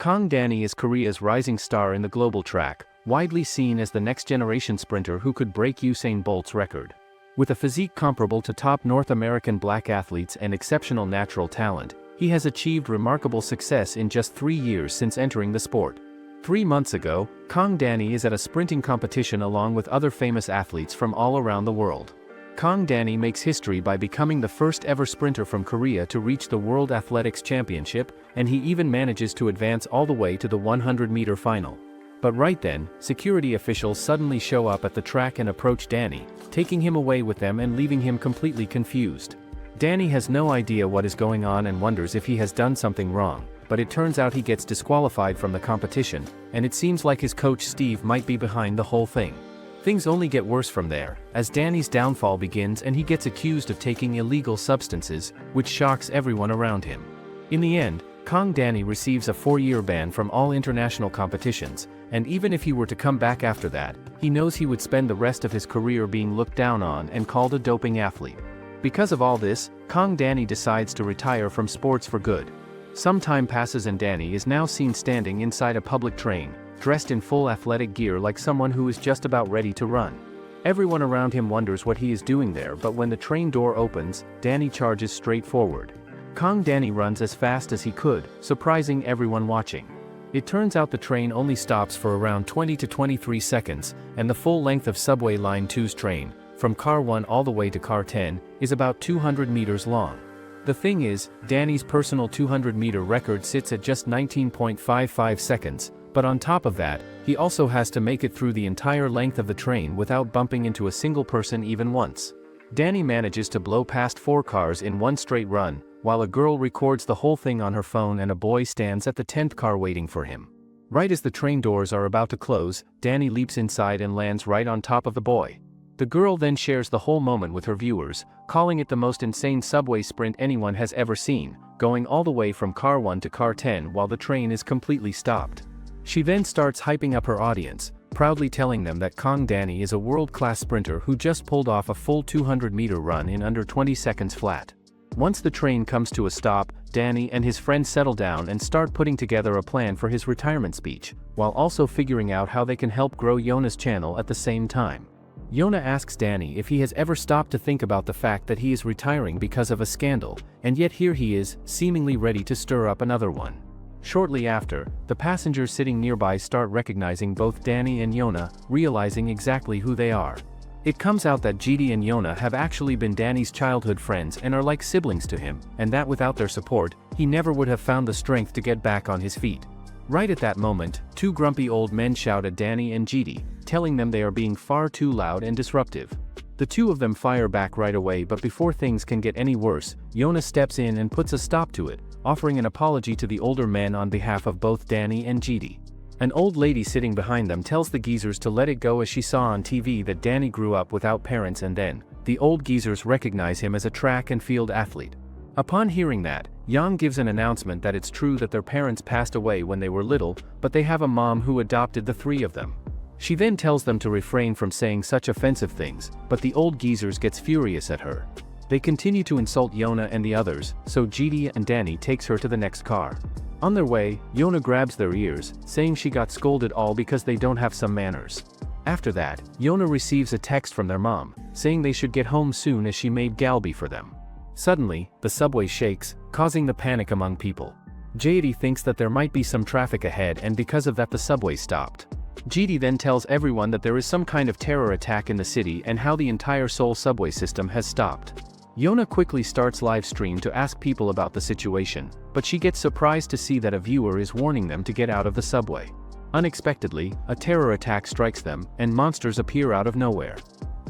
Kang Danny is Korea's rising star in the global track, widely seen as the next-generation sprinter who could break Usain Bolt's record. With a physique comparable to top North American black athletes and exceptional natural talent, he has achieved remarkable success in just 3 years since entering the sport. 3 months ago, Kang Danny is at a sprinting competition along with other famous athletes from all around the world. Kang Danny makes history by becoming the first ever sprinter from Korea to reach the World Athletics Championship, and he even manages to advance all the way to the 100-meter final. But right then, security officials suddenly show up at the track and approach Danny, taking him away with them and leaving him completely confused. Danny has no idea what is going on and wonders if he has done something wrong, but it turns out he gets disqualified from the competition, and it seems like his coach Steve might be behind the whole thing. Things only get worse from there, as Danny's downfall begins and he gets accused of taking illegal substances, which shocks everyone around him. In the end, Kang Danny receives a 4-year ban from all international competitions, and even if he were to come back after that, he knows he would spend the rest of his career being looked down on and called a doping athlete. Because of all this, Kang Danny decides to retire from sports for good. Some time passes and Danny is now seen standing inside a public train, dressed in full athletic gear like someone who is just about ready to run. Everyone around him wonders what he is doing there, but when the train door opens, Danny charges straight forward. Kang Danny runs as fast as he could, surprising everyone watching. It turns out the train only stops for around 20 to 23 seconds, and the full length of Subway Line 2's train, from Car 1 all the way to Car 10, is about 200 meters long. The thing is, Danny's personal 200-meter record sits at just 19.55 seconds, but on top of that, he also has to make it through the entire length of the train without bumping into a single person even once. Danny manages to blow past 4 cars in one straight run, while a girl records the whole thing on her phone and a boy stands at the 10th car waiting for him. Right as the train doors are about to close, Danny leaps inside and lands right on top of the boy. The girl then shares the whole moment with her viewers, calling it the most insane subway sprint anyone has ever seen, going all the way from Car 1 to Car 10 while the train is completely stopped. She then starts hyping up her audience, proudly telling them that Kang Danny is a world-class sprinter who just pulled off a full 200-meter run in under 20 seconds flat. Once the train comes to a stop, Danny and his friends settle down and start putting together a plan for his retirement speech, while also figuring out how they can help grow Yona's channel at the same time. Yona asks Danny if he has ever stopped to think about the fact that he is retiring because of a scandal, and yet here he is, seemingly ready to stir up another one. Shortly after, the passengers sitting nearby start recognizing both Danny and Yona, realizing exactly who they are. It comes out that GD and Yona have actually been Danny's childhood friends and are like siblings to him, and that without their support, he never would have found the strength to get back on his feet. Right at that moment, 2 grumpy old men shout at Danny and GD, telling them they are being far too loud and disruptive. The 2 of them fire back right away, but before things can get any worse, Yona steps in and puts a stop to it, offering an apology to the older men on behalf of both Danny and GD. An old lady sitting behind them tells the geezers to let it go as she saw on TV that Danny grew up without parents, and then, the old geezers recognize him as a track and field athlete. Upon hearing that, Yang gives an announcement that it's true that their parents passed away when they were little, but they have a mom who adopted the 3 of them. She then tells them to refrain from saying such offensive things, but the old geezers gets furious at her. They continue to insult Yona and the others, so GD and Danny takes her to the next car. On their way, Yona grabs their ears, saying she got scolded all because they don't have some manners. After that, Yona receives a text from their mom, saying they should get home soon as she made galbi for them. Suddenly, the subway shakes, causing the panic among people. JD thinks that there might be some traffic ahead, and because of that the subway stopped. GD then tells everyone that there is some kind of terror attack in the city and how the entire Seoul subway system has stopped. Yona quickly starts live stream to ask people about the situation, but she gets surprised to see that a viewer is warning them to get out of the subway. Unexpectedly, a terror attack strikes them, and monsters appear out of nowhere.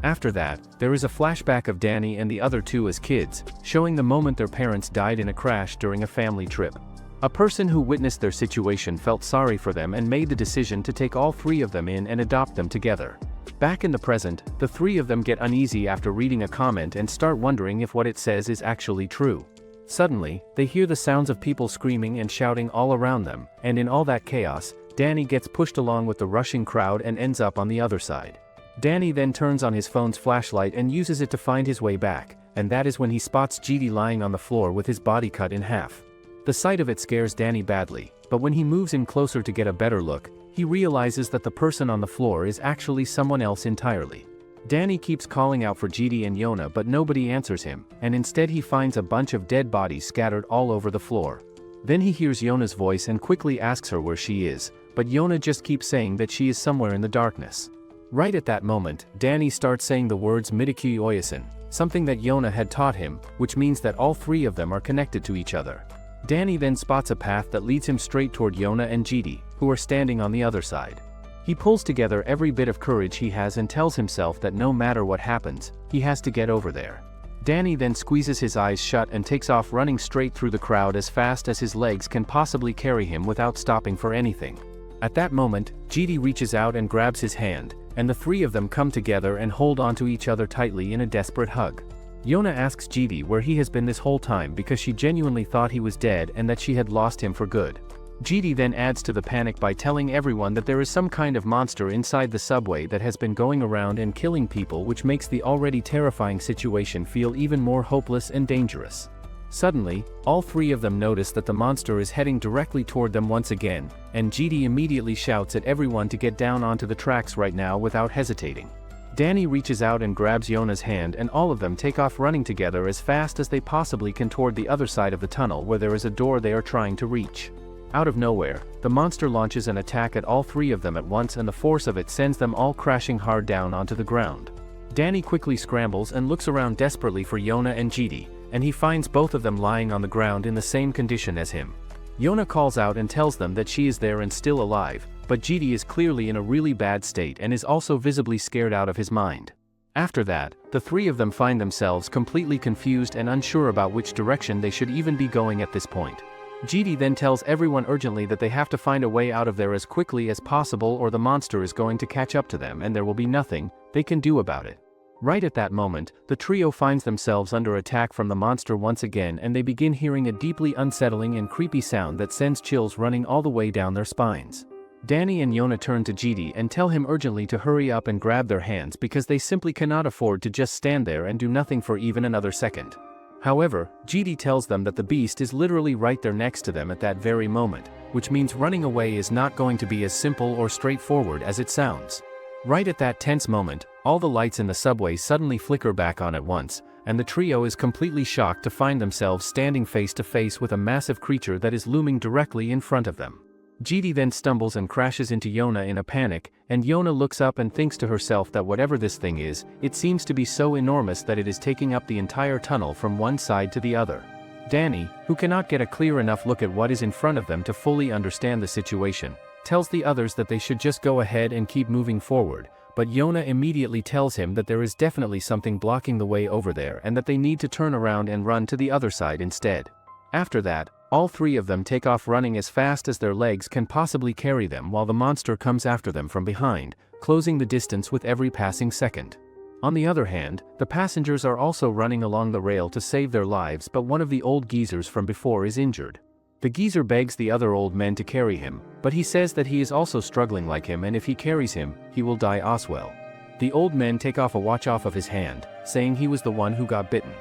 After that, there is a flashback of Danny and the other 2 as kids, showing the moment their parents died in a crash during a family trip. A person who witnessed their situation felt sorry for them and made the decision to take all 3 of them in and adopt them together. Back in the present, the 3 of them get uneasy after reading a comment and start wondering if what it says is actually true. Suddenly, they hear the sounds of people screaming and shouting all around them, and in all that chaos, Danny gets pushed along with the rushing crowd and ends up on the other side. Danny then turns on his phone's flashlight and uses it to find his way back, and that is when he spots GD lying on the floor with his body cut in half. The sight of it scares Danny badly, but when he moves in closer to get a better look, he realizes that the person on the floor is actually someone else entirely. Danny keeps calling out for GD and Yona, but nobody answers him, and instead he finds a bunch of dead bodies scattered all over the floor. Then he hears Yona's voice and quickly asks her where she is, but Yona just keeps saying that she is somewhere in the darkness. Right at that moment, Danny starts saying the words Midikyu Oyasin, something that Yona had taught him, which means that all three of them are connected to each other. Danny then spots a path that leads him straight toward Yona and GD, who are standing on the other side. He pulls together every bit of courage he has and tells himself that no matter what happens, he has to get over there. Danny then squeezes his eyes shut and takes off running straight through the crowd as fast as his legs can possibly carry him without stopping for anything. At that moment, GD reaches out and grabs his hand, and the three of them come together and hold onto each other tightly in a desperate hug. Yona asks GD where he has been this whole time because she genuinely thought he was dead and that she had lost him for good. GD then adds to the panic by telling everyone that there is some kind of monster inside the subway that has been going around and killing people, which makes the already terrifying situation feel even more hopeless and dangerous. Suddenly, all three of them notice that the monster is heading directly toward them once again, and GD immediately shouts at everyone to get down onto the tracks right now without hesitating. Danny reaches out and grabs Yona's hand, and all of them take off running together as fast as they possibly can toward the other side of the tunnel where there is a door they are trying to reach. Out of nowhere, the monster launches an attack at all three of them at once, and the force of it sends them all crashing hard down onto the ground. Danny quickly scrambles and looks around desperately for Yona and GD, and he finds both of them lying on the ground in the same condition as him. Yona calls out and tells them that she is there and still alive, but GD is clearly in a really bad state and is also visibly scared out of his mind. After that, the three of them find themselves completely confused and unsure about which direction they should even be going at this point. GD then tells everyone urgently that they have to find a way out of there as quickly as possible, or the monster is going to catch up to them and there will be nothing they can do about it. Right at that moment, the trio finds themselves under attack from the monster once again, and they begin hearing a deeply unsettling and creepy sound that sends chills running all the way down their spines. Danny and Yona turn to GD and tell him urgently to hurry up and grab their hands because they simply cannot afford to just stand there and do nothing for even another second. However, GD tells them that the beast is literally right there next to them at that very moment, which means running away is not going to be as simple or straightforward as it sounds. Right at that tense moment, all the lights in the subway suddenly flicker back on at once, and the trio is completely shocked to find themselves standing face to face with a massive creature that is looming directly in front of them. GD then stumbles and crashes into Yona in a panic, and Yona looks up and thinks to herself that whatever this thing is, it seems to be so enormous that it is taking up the entire tunnel from one side to the other. Danny, who cannot get a clear enough look at what is in front of them to fully understand the situation, tells the others that they should just go ahead and keep moving forward, but Yona immediately tells him that there is definitely something blocking the way over there and that they need to turn around and run to the other side instead. After that, all three of them take off running as fast as their legs can possibly carry them, while the monster comes after them from behind, closing the distance with every passing second. On the other hand, the passengers are also running along the rail to save their lives, but one of the old geezers from before is injured. The geezer begs the other old men to carry him, but he says that he is also struggling like him, and if he carries him, he will die as well. The old men take off a watch off of his hand, saying he was the one who got bitten.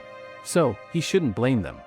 So, he shouldn't blame them.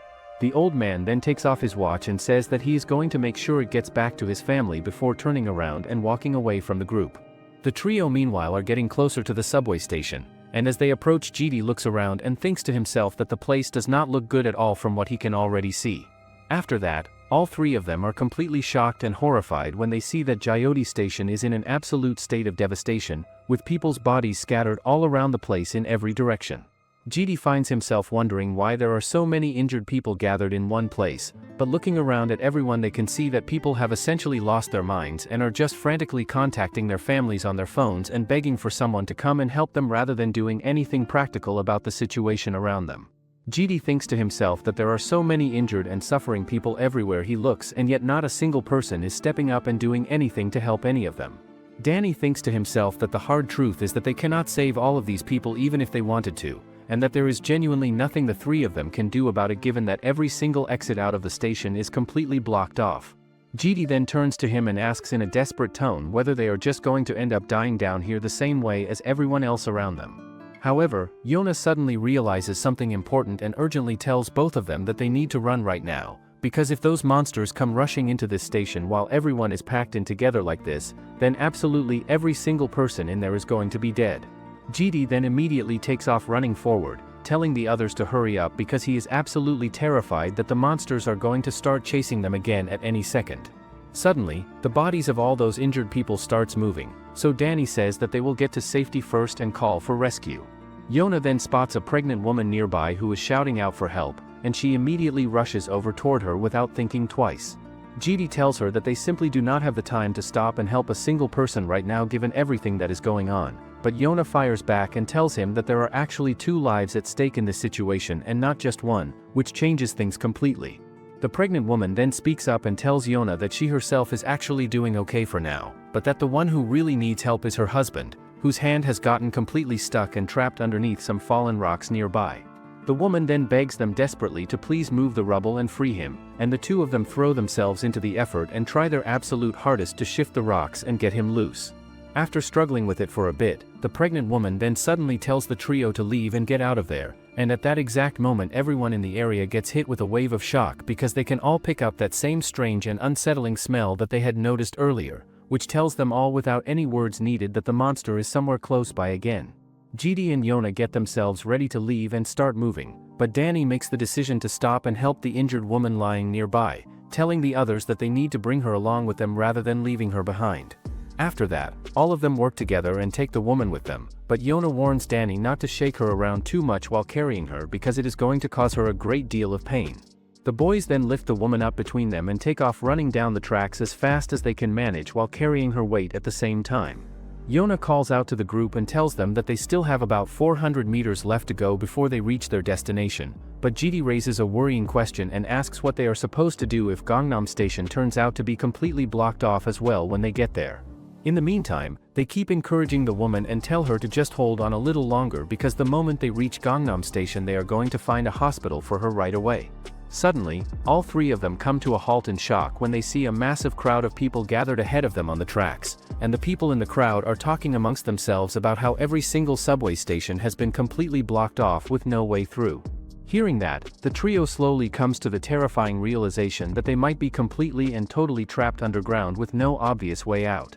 The old man then takes off his watch and says that he is going to make sure it gets back to his family before turning around and walking away from the group. The trio meanwhile are getting closer to the subway station, and as they approach, GD looks around and thinks to himself that the place does not look good at all from what he can already see. After that, all three of them are completely shocked and horrified when they see that Jyoti Station is in an absolute state of devastation, with people's bodies scattered all around the place in every direction. GD finds himself wondering why there are so many injured people gathered in one place, but looking around at everyone they can see that people have essentially lost their minds and are just frantically contacting their families on their phones and begging for someone to come and help them rather than doing anything practical about the situation around them. GD thinks to himself that there are so many injured and suffering people everywhere he looks, and yet not a single person is stepping up and doing anything to help any of them. Danny thinks to himself that the hard truth is that they cannot save all of these people even if they wanted to, and that there is genuinely nothing the three of them can do about it given that every single exit out of the station is completely blocked off. GD then turns to him and asks in a desperate tone whether they are just going to end up dying down here the same way as everyone else around them. However, Yona suddenly realizes something important and urgently tells both of them that they need to run right now, because if those monsters come rushing into this station while everyone is packed in together like this, then absolutely every single person in there is going to be dead. GD then immediately takes off running forward, telling the others to hurry up because he is absolutely terrified that the monsters are going to start chasing them again at any second. Suddenly, the bodies of all those injured people starts moving, so Danny says that they will get to safety first and call for rescue. Yona then spots a pregnant woman nearby who is shouting out for help, and she immediately rushes over toward her without thinking twice. GD tells her that they simply do not have the time to stop and help a single person right now given everything that is going on, but Yona fires back and tells him that there are actually 2 lives at stake in this situation and not just one, which changes things completely. The pregnant woman then speaks up and tells Yona that she herself is actually doing okay for now, but that the one who really needs help is her husband, whose hand has gotten completely stuck and trapped underneath some fallen rocks nearby. The woman then begs them desperately to please move the rubble and free him, and the 2 of them throw themselves into the effort and try their absolute hardest to shift the rocks and get him loose. After struggling with it for a bit, the pregnant woman then suddenly tells the trio to leave and get out of there, and at that exact moment everyone in the area gets hit with a wave of shock because they can all pick up that same strange and unsettling smell that they had noticed earlier, which tells them all without any words needed that the monster is somewhere close by again. GD and Yona get themselves ready to leave and start moving, but Danny makes the decision to stop and help the injured woman lying nearby, telling the others that they need to bring her along with them rather than leaving her behind. After that, all of them work together and take the woman with them, but Yona warns Danny not to shake her around too much while carrying her because it is going to cause her a great deal of pain. The boys then lift the woman up between them and take off running down the tracks as fast as they can manage while carrying her weight at the same time. Yona calls out to the group and tells them that they still have about 400 meters left to go before they reach their destination, but GD raises a worrying question and asks what they are supposed to do if Gangnam Station turns out to be completely blocked off as well when they get there. In the meantime, they keep encouraging the woman and tell her to just hold on a little longer because the moment they reach Gangnam Station they are going to find a hospital for her right away. Suddenly, all 3 of them come to a halt in shock when they see a massive crowd of people gathered ahead of them on the tracks, and the people in the crowd are talking amongst themselves about how every single subway station has been completely blocked off with no way through. Hearing that, the trio slowly comes to the terrifying realization that they might be completely and totally trapped underground with no obvious way out.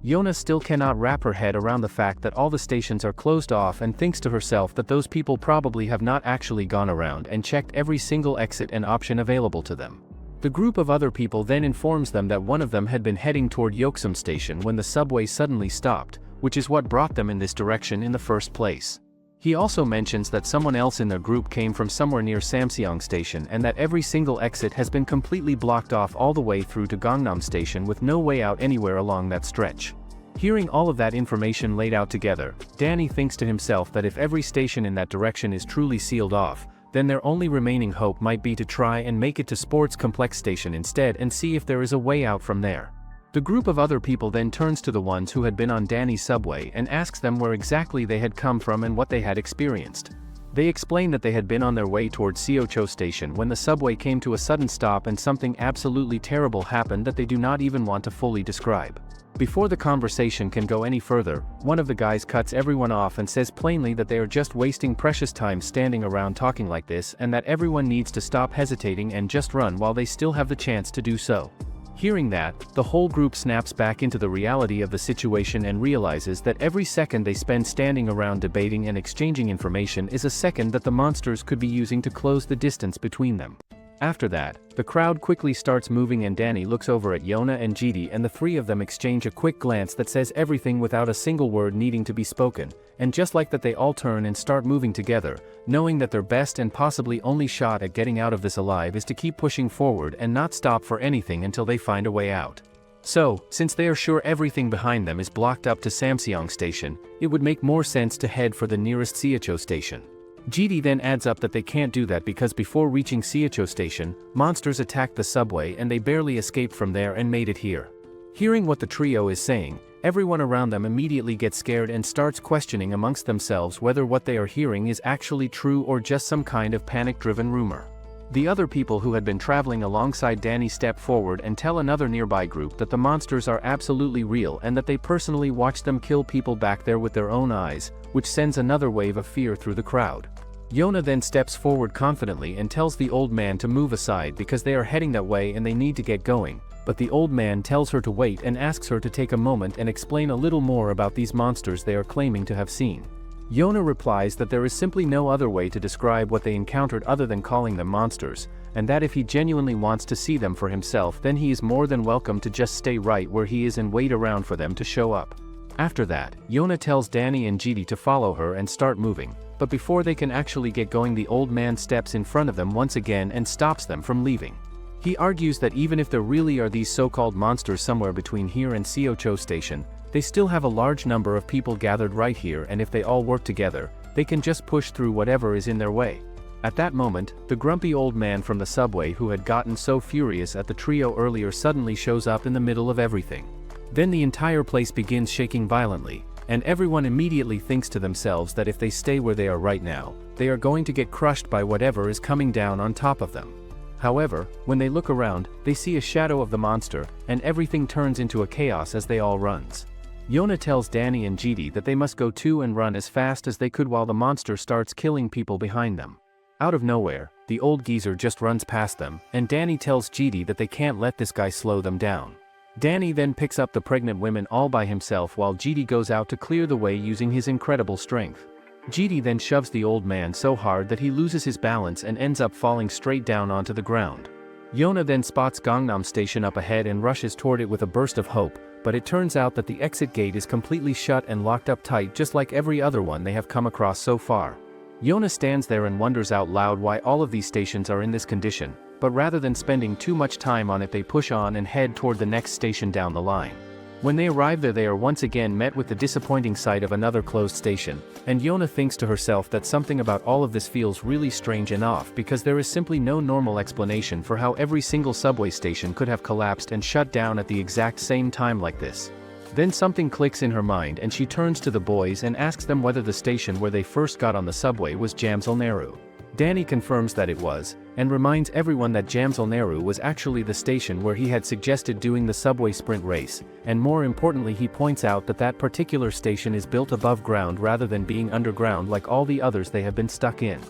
Yona still cannot wrap her head around the fact that all the stations are closed off and thinks to herself that those people probably have not actually gone around and checked every single exit and option available to them. The group of other people then informs them that one of them had been heading toward Yeoksum Station when the subway suddenly stopped, which is what brought them in this direction in the first place. He also mentions that someone else in their group came from somewhere near Samseong Station and that every single exit has been completely blocked off all the way through to Gangnam Station with no way out anywhere along that stretch. Hearing all of that information laid out together, Danny thinks to himself that if every station in that direction is truly sealed off, then their only remaining hope might be to try and make it to Sports Complex Station instead and see if there is a way out from there. The group of other people then turns to the ones who had been on Danny's subway and asks them where exactly they had come from and what they had experienced. They explain that they had been on their way towards Seocho Station when the subway came to a sudden stop and something absolutely terrible happened that they do not even want to fully describe. Before the conversation can go any further, one of the guys cuts everyone off and says plainly that they are just wasting precious time standing around talking like this and that everyone needs to stop hesitating and just run while they still have the chance to do so. Hearing that, the whole group snaps back into the reality of the situation and realizes that every second they spend standing around debating and exchanging information is a second that the monsters could be using to close the distance between them. After that, the crowd quickly starts moving and Danny looks over at Yona and GD and the 3 of them exchange a quick glance that says everything without a single word needing to be spoken, and just like that they all turn and start moving together, knowing that their best and possibly only shot at getting out of this alive is to keep pushing forward and not stop for anything until they find a way out. So, since they are sure everything behind them is blocked up to Samseong Station, it would make more sense to head for the nearest Seocho Station. GD then adds up that they can't do that because before reaching Seocho Station, monsters attacked the subway and they barely escaped from there and made it here. Hearing what the trio is saying, everyone around them immediately gets scared and starts questioning amongst themselves whether what they are hearing is actually true or just some kind of panic-driven rumor. The other people who had been traveling alongside Danny step forward and tell another nearby group that the monsters are absolutely real and that they personally watched them kill people back there with their own eyes, which sends another wave of fear through the crowd. Yona then steps forward confidently and tells the old man to move aside because they are heading that way and they need to get going, but the old man tells her to wait and asks her to take a moment and explain a little more about these monsters they are claiming to have seen. Yona replies that there is simply no other way to describe what they encountered other than calling them monsters, and that if he genuinely wants to see them for himself then he is more than welcome to just stay right where he is and wait around for them to show up. After that, Yona tells Danny and Jidi to follow her and start moving, but before they can actually get going the old man steps in front of them once again and stops them from leaving. He argues that even if there really are these so-called monsters somewhere between here and Seocho Station, they still have a large number of people gathered right here, and if they all work together, they can just push through whatever is in their way. At that moment, the grumpy old man from the subway who had gotten so furious at the trio earlier suddenly shows up in the middle of everything. Then the entire place begins shaking violently, and everyone immediately thinks to themselves that if they stay where they are right now, they are going to get crushed by whatever is coming down on top of them. However, when they look around, they see a shadow of the monster, and everything turns into a chaos as they all runs. Yona tells Danny and Jidi that they must go too and run as fast as they could while the monster starts killing people behind them. Out of nowhere, the old geezer just runs past them, and Danny tells Jidi that they can't let this guy slow them down. Danny then picks up the pregnant women all by himself while Jidi goes out to clear the way using his incredible strength. Jidi then shoves the old man so hard that he loses his balance and ends up falling straight down onto the ground. Yona then spots Gangnam Station up ahead and rushes toward it with a burst of hope, but it turns out that the exit gate is completely shut and locked up tight just like every other one they have come across so far. Yona stands there and wonders out loud why all of these stations are in this condition, but rather than spending too much time on it they push on and head toward the next station down the line. When they arrive there they are once again met with the disappointing sight of another closed station, and Yona thinks to herself that something about all of this feels really strange and off because there is simply no normal explanation for how every single subway station could have collapsed and shut down at the exact same time like this. Then something clicks in her mind and she turns to the boys and asks them whether the station where they first got on the subway was Jamsilneru. Danny confirms that it was, and reminds everyone that Jamsilneru was actually the station where he had suggested doing the subway sprint race, and more importantly he points out that that particular station is built above ground rather than being underground like all the others they have been stuck in.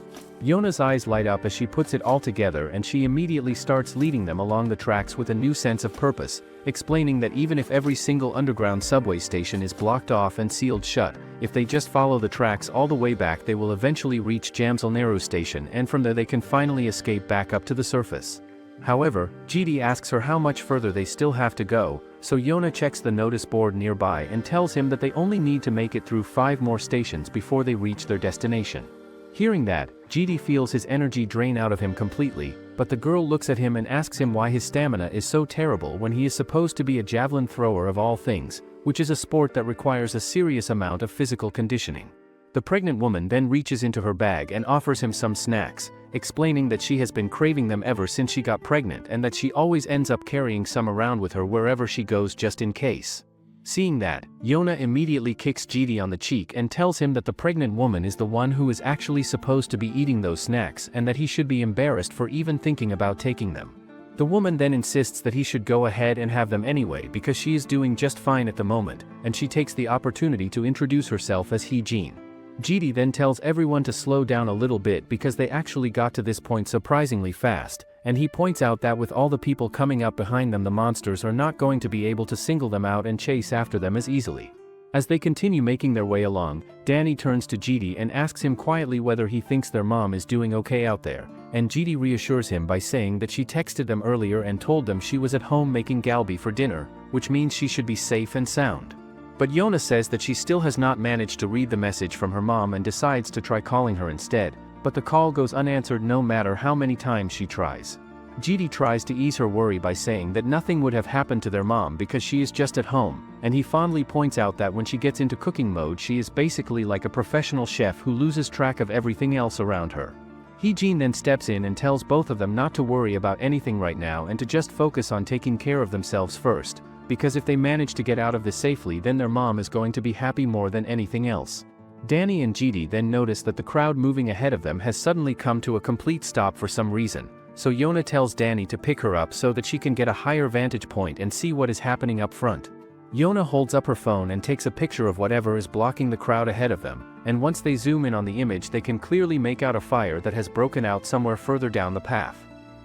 Yona's eyes light up as she puts it all together and she immediately starts leading them along the tracks with a new sense of purpose, explaining that even if every single underground subway station is blocked off and sealed shut, if they just follow the tracks all the way back they will eventually reach Jamsilneru station and from there they can finally escape back up to the surface. However, Jidi asks her how much further they still have to go, so Yona checks the notice board nearby and tells him that they only need to make it through 5 more stations before they reach their destination. Hearing that, Jidi feels his energy drain out of him completely, but the girl looks at him and asks him why his stamina is so terrible when he is supposed to be a javelin thrower of all things, which is a sport that requires a serious amount of physical conditioning. The pregnant woman then reaches into her bag and offers him some snacks, explaining that she has been craving them ever since she got pregnant and that she always ends up carrying some around with her wherever she goes just in case. Seeing that, Yona immediately kicks Jidi on the cheek and tells him that the pregnant woman is the one who is actually supposed to be eating those snacks and that he should be embarrassed for even thinking about taking them. The woman then insists that he should go ahead and have them anyway because she is doing just fine at the moment, and she takes the opportunity to introduce herself as Hee-jin. Jidi then tells everyone to slow down a little bit because they actually got to this point surprisingly fast, and he points out that with all the people coming up behind them the monsters are not going to be able to single them out and chase after them as easily. As they continue making their way along, Danny turns to Jidi and asks him quietly whether he thinks their mom is doing okay out there, and Jidi reassures him by saying that she texted them earlier and told them she was at home making galbi for dinner, which means she should be safe and sound. But Yona says that she still has not managed to read the message from her mom and decides to try calling her instead, but the call goes unanswered no matter how many times she tries. Jidi tries to ease her worry by saying that nothing would have happened to their mom because she is just at home, and he fondly points out that when she gets into cooking mode she is basically like a professional chef who loses track of everything else around her. Hee-jin then steps in and tells both of them not to worry about anything right now and to just focus on taking care of themselves first, because if they manage to get out of this safely then their mom is going to be happy more than anything else. Danny and Jidi then notice that the crowd moving ahead of them has suddenly come to a complete stop for some reason, so Yona tells Danny to pick her up so that she can get a higher vantage point and see what is happening up front. Yona holds up her phone and takes a picture of whatever is blocking the crowd ahead of them, and once they zoom in on the image they can clearly make out a fire that has broken out somewhere further down the path.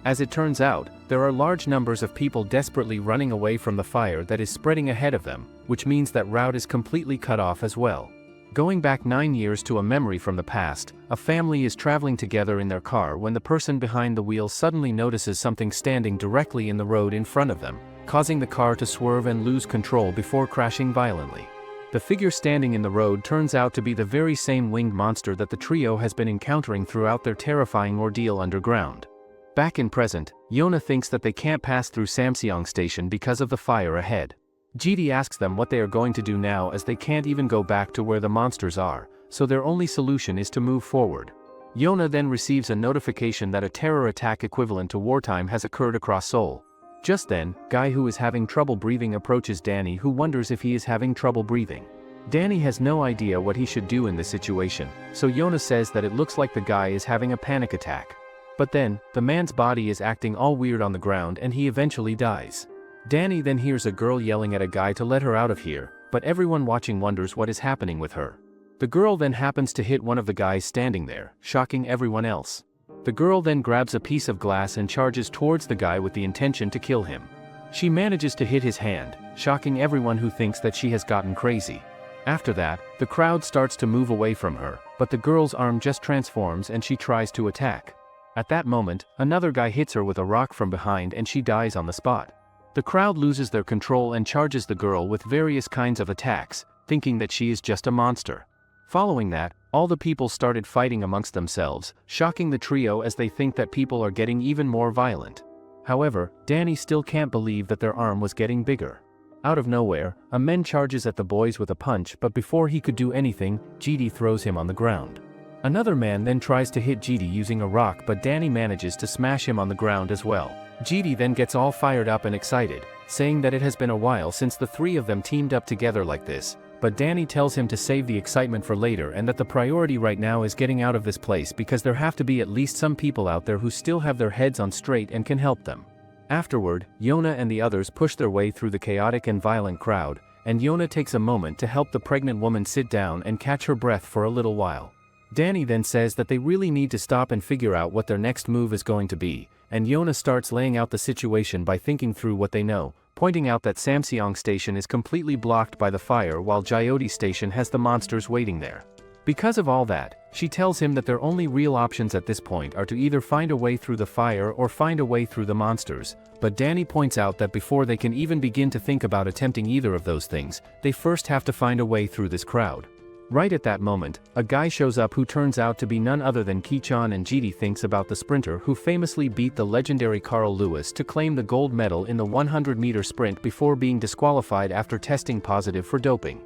As it turns out, there are large numbers of people desperately running away from the fire that is spreading ahead of them, which means that route is completely cut off as well. Going back 9 years to a memory from the past, a family is traveling together in their car when the person behind the wheel suddenly notices something standing directly in the road in front of them, causing the car to swerve and lose control before crashing violently. The figure standing in the road turns out to be the very same winged monster that the trio has been encountering throughout their terrifying ordeal underground. Back in present, Yona thinks that they can't pass through Samseong Station because of the fire ahead. GD asks them what they are going to do now as they can't even go back to where the monsters are, so their only solution is to move forward. Yona then receives a notification that a terror attack equivalent to wartime has occurred across Seoul. Just then, Guy who is having trouble breathing approaches Danny, who wonders if he is having trouble breathing. Danny has no idea what he should do in this situation, so Yona says that it looks like the guy is having a panic attack. But then, the man's body is acting all weird on the ground and he eventually dies. Danny then hears a girl yelling at a guy to let her out of here, but everyone watching wonders what is happening with her. The girl then happens to hit one of the guys standing there, shocking everyone else. The girl then grabs a piece of glass and charges towards the guy with the intention to kill him. She manages to hit his hand, shocking everyone who thinks that she has gotten crazy. After that, the crowd starts to move away from her, but the girl's arm just transforms and she tries to attack. At that moment, another guy hits her with a rock from behind and she dies on the spot. The crowd loses their control and charges the girl with various kinds of attacks, thinking that she is just a monster. Following that, all the people started fighting amongst themselves, shocking the trio as they think that people are getting even more violent. However, Danny still can't believe that their arm was getting bigger. Out of nowhere, a man charges at the boys with a punch, but before he could do anything, GD throws him on the ground. Another man then tries to hit GD using a rock, but Danny manages to smash him on the ground as well. GD then gets all fired up and excited, saying that it has been a while since the three of them teamed up together like this, but Danny tells him to save the excitement for later and that the priority right now is getting out of this place because there have to be at least some people out there who still have their heads on straight and can help them. Afterward, Yona and the others push their way through the chaotic and violent crowd, and Yona takes a moment to help the pregnant woman sit down and catch her breath for a little while. Danny then says that they really need to stop and figure out what their next move is going to be, and Yona starts laying out the situation by thinking through what they know, pointing out that Samseong Station is completely blocked by the fire while Jyoti Station has the monsters waiting there. Because of all that, she tells him that their only real options at this point are to either find a way through the fire or find a way through the monsters, but Danny points out that before they can even begin to think about attempting either of those things, they first have to find a way through this crowd. Right at that moment, a guy shows up who turns out to be none other than Ki-chan, and GD thinks about the sprinter who famously beat the legendary Carl Lewis to claim the gold medal in the 100-meter sprint before being disqualified after testing positive for doping.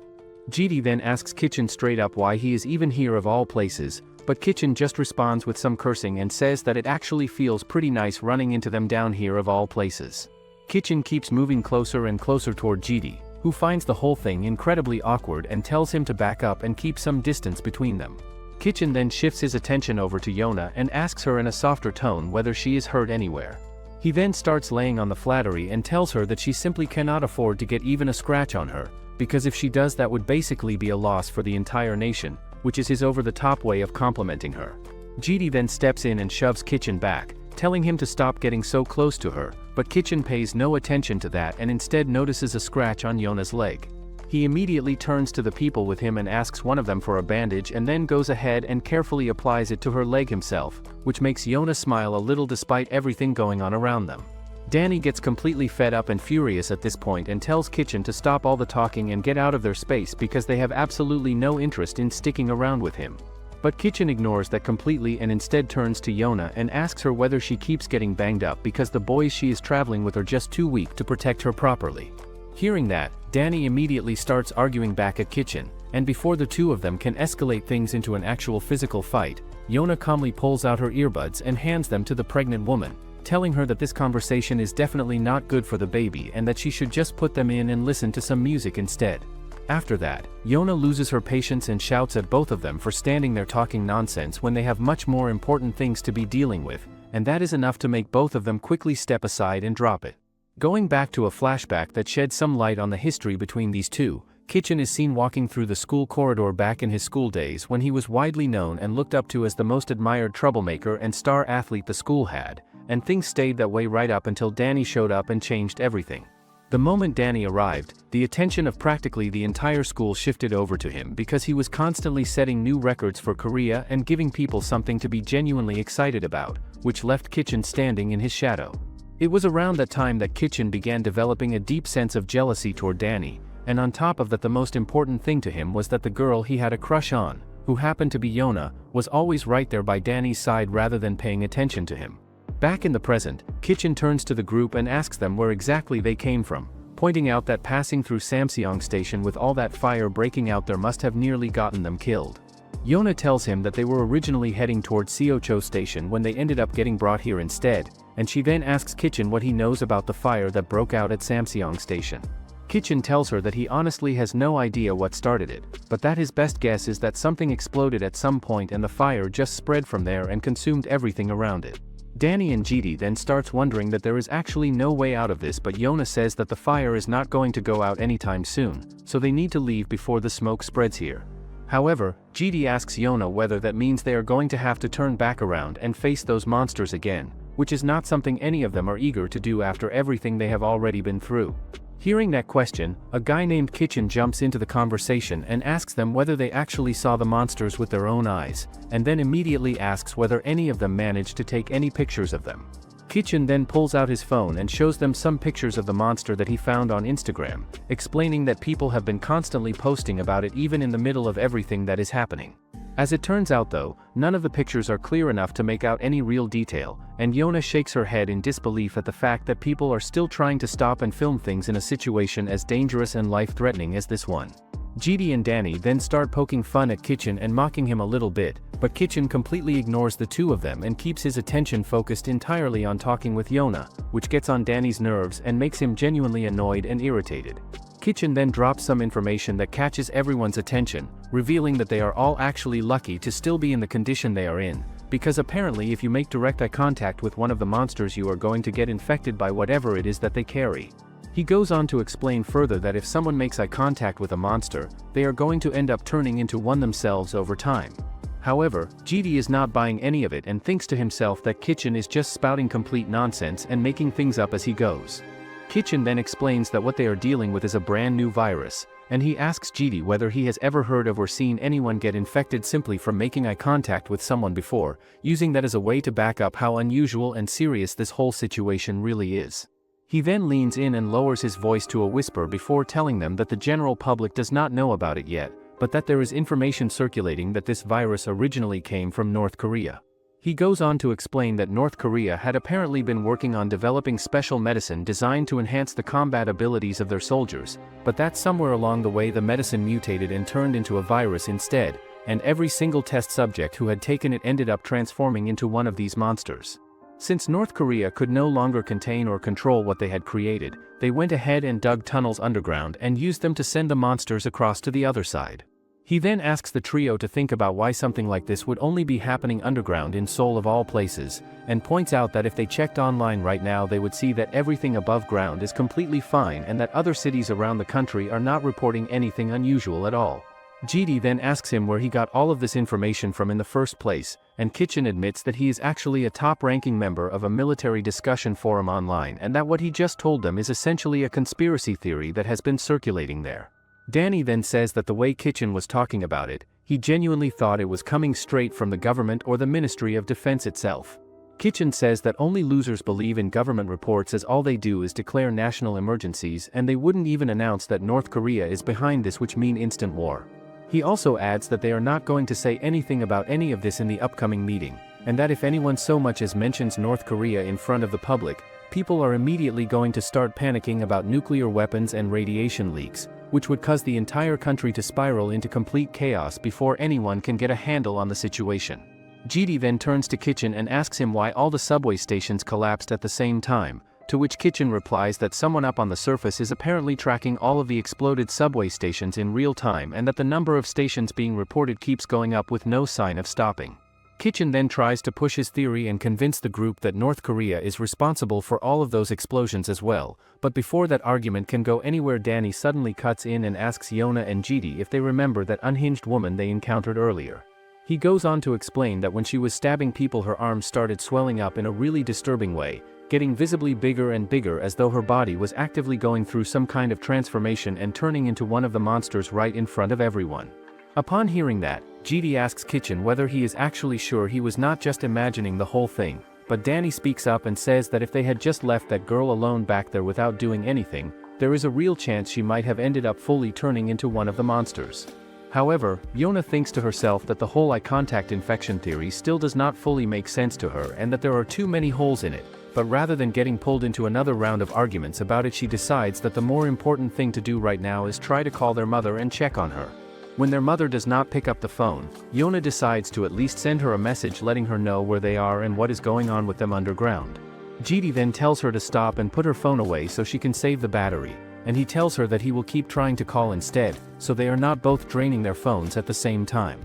GD then asks Kitchen straight up why he is even here of all places, but Kitchen just responds with some cursing and says that it actually feels pretty nice running into them down here of all places. Kitchen keeps moving closer and closer toward GD, who finds the whole thing incredibly awkward and tells him to back up and keep some distance between them. Kitchen then shifts his attention over to Yona and asks her in a softer tone whether she is hurt anywhere. He then starts laying on the flattery and tells her that she simply cannot afford to get even a scratch on her, because if she does that would basically be a loss for the entire nation, which is his over-the-top way of complimenting her. GD then steps in and shoves Kitchen back, telling him to stop getting so close to her, but Kitchen pays no attention to that and instead notices a scratch on Yona's leg. He immediately turns to the people with him and asks one of them for a bandage and then goes ahead and carefully applies it to her leg himself, which makes Yona smile a little despite everything going on around them. Danny gets completely fed up and furious at this point and tells Kitchen to stop all the talking and get out of their space because they have absolutely no interest in sticking around with him. But Kitchen ignores that completely and instead turns to Yona and asks her whether she keeps getting banged up because the boys she is traveling with are just too weak to protect her properly. Hearing that, Danny immediately starts arguing back at Kitchen, and before the two of them can escalate things into an actual physical fight, Yona calmly pulls out her earbuds and hands them to the pregnant woman, telling her that this conversation is definitely not good for the baby and that she should just put them in and listen to some music instead. After that, Yona loses her patience and shouts at both of them for standing there talking nonsense when they have much more important things to be dealing with, and that is enough to make both of them quickly step aside and drop it. Going back to a flashback that sheds some light on the history between these two, Kitchen is seen walking through the school corridor back in his school days when he was widely known and looked up to as the most admired troublemaker and star athlete the school had, and things stayed that way right up until Danny showed up and changed everything. The moment Danny arrived, the attention of practically the entire school shifted over to him because he was constantly setting new records for Korea and giving people something to be genuinely excited about, which left Kitchen standing in his shadow. It was around that time that Kitchen began developing a deep sense of jealousy toward Danny, and on top of that the most important thing to him was that the girl he had a crush on, who happened to be Yona, was always right there by Danny's side rather than paying attention to him. Back in the present, Kitchen turns to the group and asks them where exactly they came from, pointing out that passing through Samseong Station with all that fire breaking out there must have nearly gotten them killed. Yona tells him that they were originally heading towards Seocho Station when they ended up getting brought here instead, and she then asks Kitchen what he knows about the fire that broke out at Samseong Station. Kitchen tells her that he honestly has no idea what started it, but that his best guess is that something exploded at some point and the fire just spread from there and consumed everything around it. Danny and GD then starts wondering that there is actually no way out of this, but Yona says that the fire is not going to go out anytime soon, so they need to leave before the smoke spreads here. However, GD asks Yona whether that means they are going to have to turn back around and face those monsters again, which is not something any of them are eager to do after everything they have already been through. Hearing that question, a guy named Kitchen jumps into the conversation and asks them whether they actually saw the monsters with their own eyes, and then immediately asks whether any of them managed to take any pictures of them. Kitchen then pulls out his phone and shows them some pictures of the monster that he found on Instagram, explaining that people have been constantly posting about it even in the middle of everything that is happening. As it turns out though, none of the pictures are clear enough to make out any real detail, and Yona shakes her head in disbelief at the fact that people are still trying to stop and film things in a situation as dangerous and life-threatening as this one. GD and Danny then start poking fun at Kitchen and mocking him a little bit, but Kitchen completely ignores the two of them and keeps his attention focused entirely on talking with Yona, which gets on Danny's nerves and makes him genuinely annoyed and irritated. Kitchen then drops some information that catches everyone's attention, revealing that they are all actually lucky to still be in the condition they are in, because apparently if you make direct eye contact with one of the monsters you are going to get infected by whatever it is that they carry. He goes on to explain further that if someone makes eye contact with a monster, they are going to end up turning into one themselves over time. However, GD is not buying any of it and thinks to himself that Kitchen is just spouting complete nonsense and making things up as he goes. Kitchen then explains that what they are dealing with is a brand new virus, and he asks GD whether he has ever heard of or seen anyone get infected simply from making eye contact with someone before, using that as a way to back up how unusual and serious this whole situation really is. He then leans in and lowers his voice to a whisper before telling them that the general public does not know about it yet, but that there is information circulating that this virus originally came from North Korea. He goes on to explain that North Korea had apparently been working on developing special medicine designed to enhance the combat abilities of their soldiers, but that somewhere along the way the medicine mutated and turned into a virus instead, and every single test subject who had taken it ended up transforming into one of these monsters. Since North Korea could no longer contain or control what they had created, they went ahead and dug tunnels underground and used them to send the monsters across to the other side. He then asks the trio to think about why something like this would only be happening underground in Seoul of all places, and points out that if they checked online right now they would see that everything above ground is completely fine and that other cities around the country are not reporting anything unusual at all. GD then asks him where he got all of this information from in the first place, and Kitchen admits that he is actually a top-ranking member of a military discussion forum online and that what he just told them is essentially a conspiracy theory that has been circulating there. Danny then says that the way Kitchen was talking about it, he genuinely thought it was coming straight from the government or the Ministry of Defense itself. Kitchen says that only losers believe in government reports as all they do is declare national emergencies and they wouldn't even announce that North Korea is behind this, which mean instant war. He also adds that they are not going to say anything about any of this in the upcoming meeting, and that if anyone so much as mentions North Korea in front of the public, people are immediately going to start panicking about nuclear weapons and radiation leaks, which would cause the entire country to spiral into complete chaos before anyone can get a handle on the situation. GD then turns to Kitchen and asks him why all the subway stations collapsed at the same time, to which Kitchen replies that someone up on the surface is apparently tracking all of the exploded subway stations in real time and that the number of stations being reported keeps going up with no sign of stopping. Kitchen then tries to push his theory and convince the group that North Korea is responsible for all of those explosions as well, but before that argument can go anywhere, Danny suddenly cuts in and asks Yona and GD if they remember that unhinged woman they encountered earlier. He goes on to explain that when she was stabbing people, her arms started swelling up in a really disturbing way, getting visibly bigger and bigger as though her body was actively going through some kind of transformation and turning into one of the monsters right in front of everyone. Upon hearing that, GD asks Kitchen whether he is actually sure he was not just imagining the whole thing, but Danny speaks up and says that if they had just left that girl alone back there without doing anything, there is a real chance she might have ended up fully turning into one of the monsters. However, Yona thinks to herself that the whole eye contact infection theory still does not fully make sense to her and that there are too many holes in it, but rather than getting pulled into another round of arguments about it, she decides that the more important thing to do right now is try to call their mother and check on her. When their mother does not pick up the phone, Yona decides to at least send her a message letting her know where they are and what is going on with them underground. GD then tells her to stop and put her phone away so she can save the battery, and he tells her that he will keep trying to call instead, so they are not both draining their phones at the same time.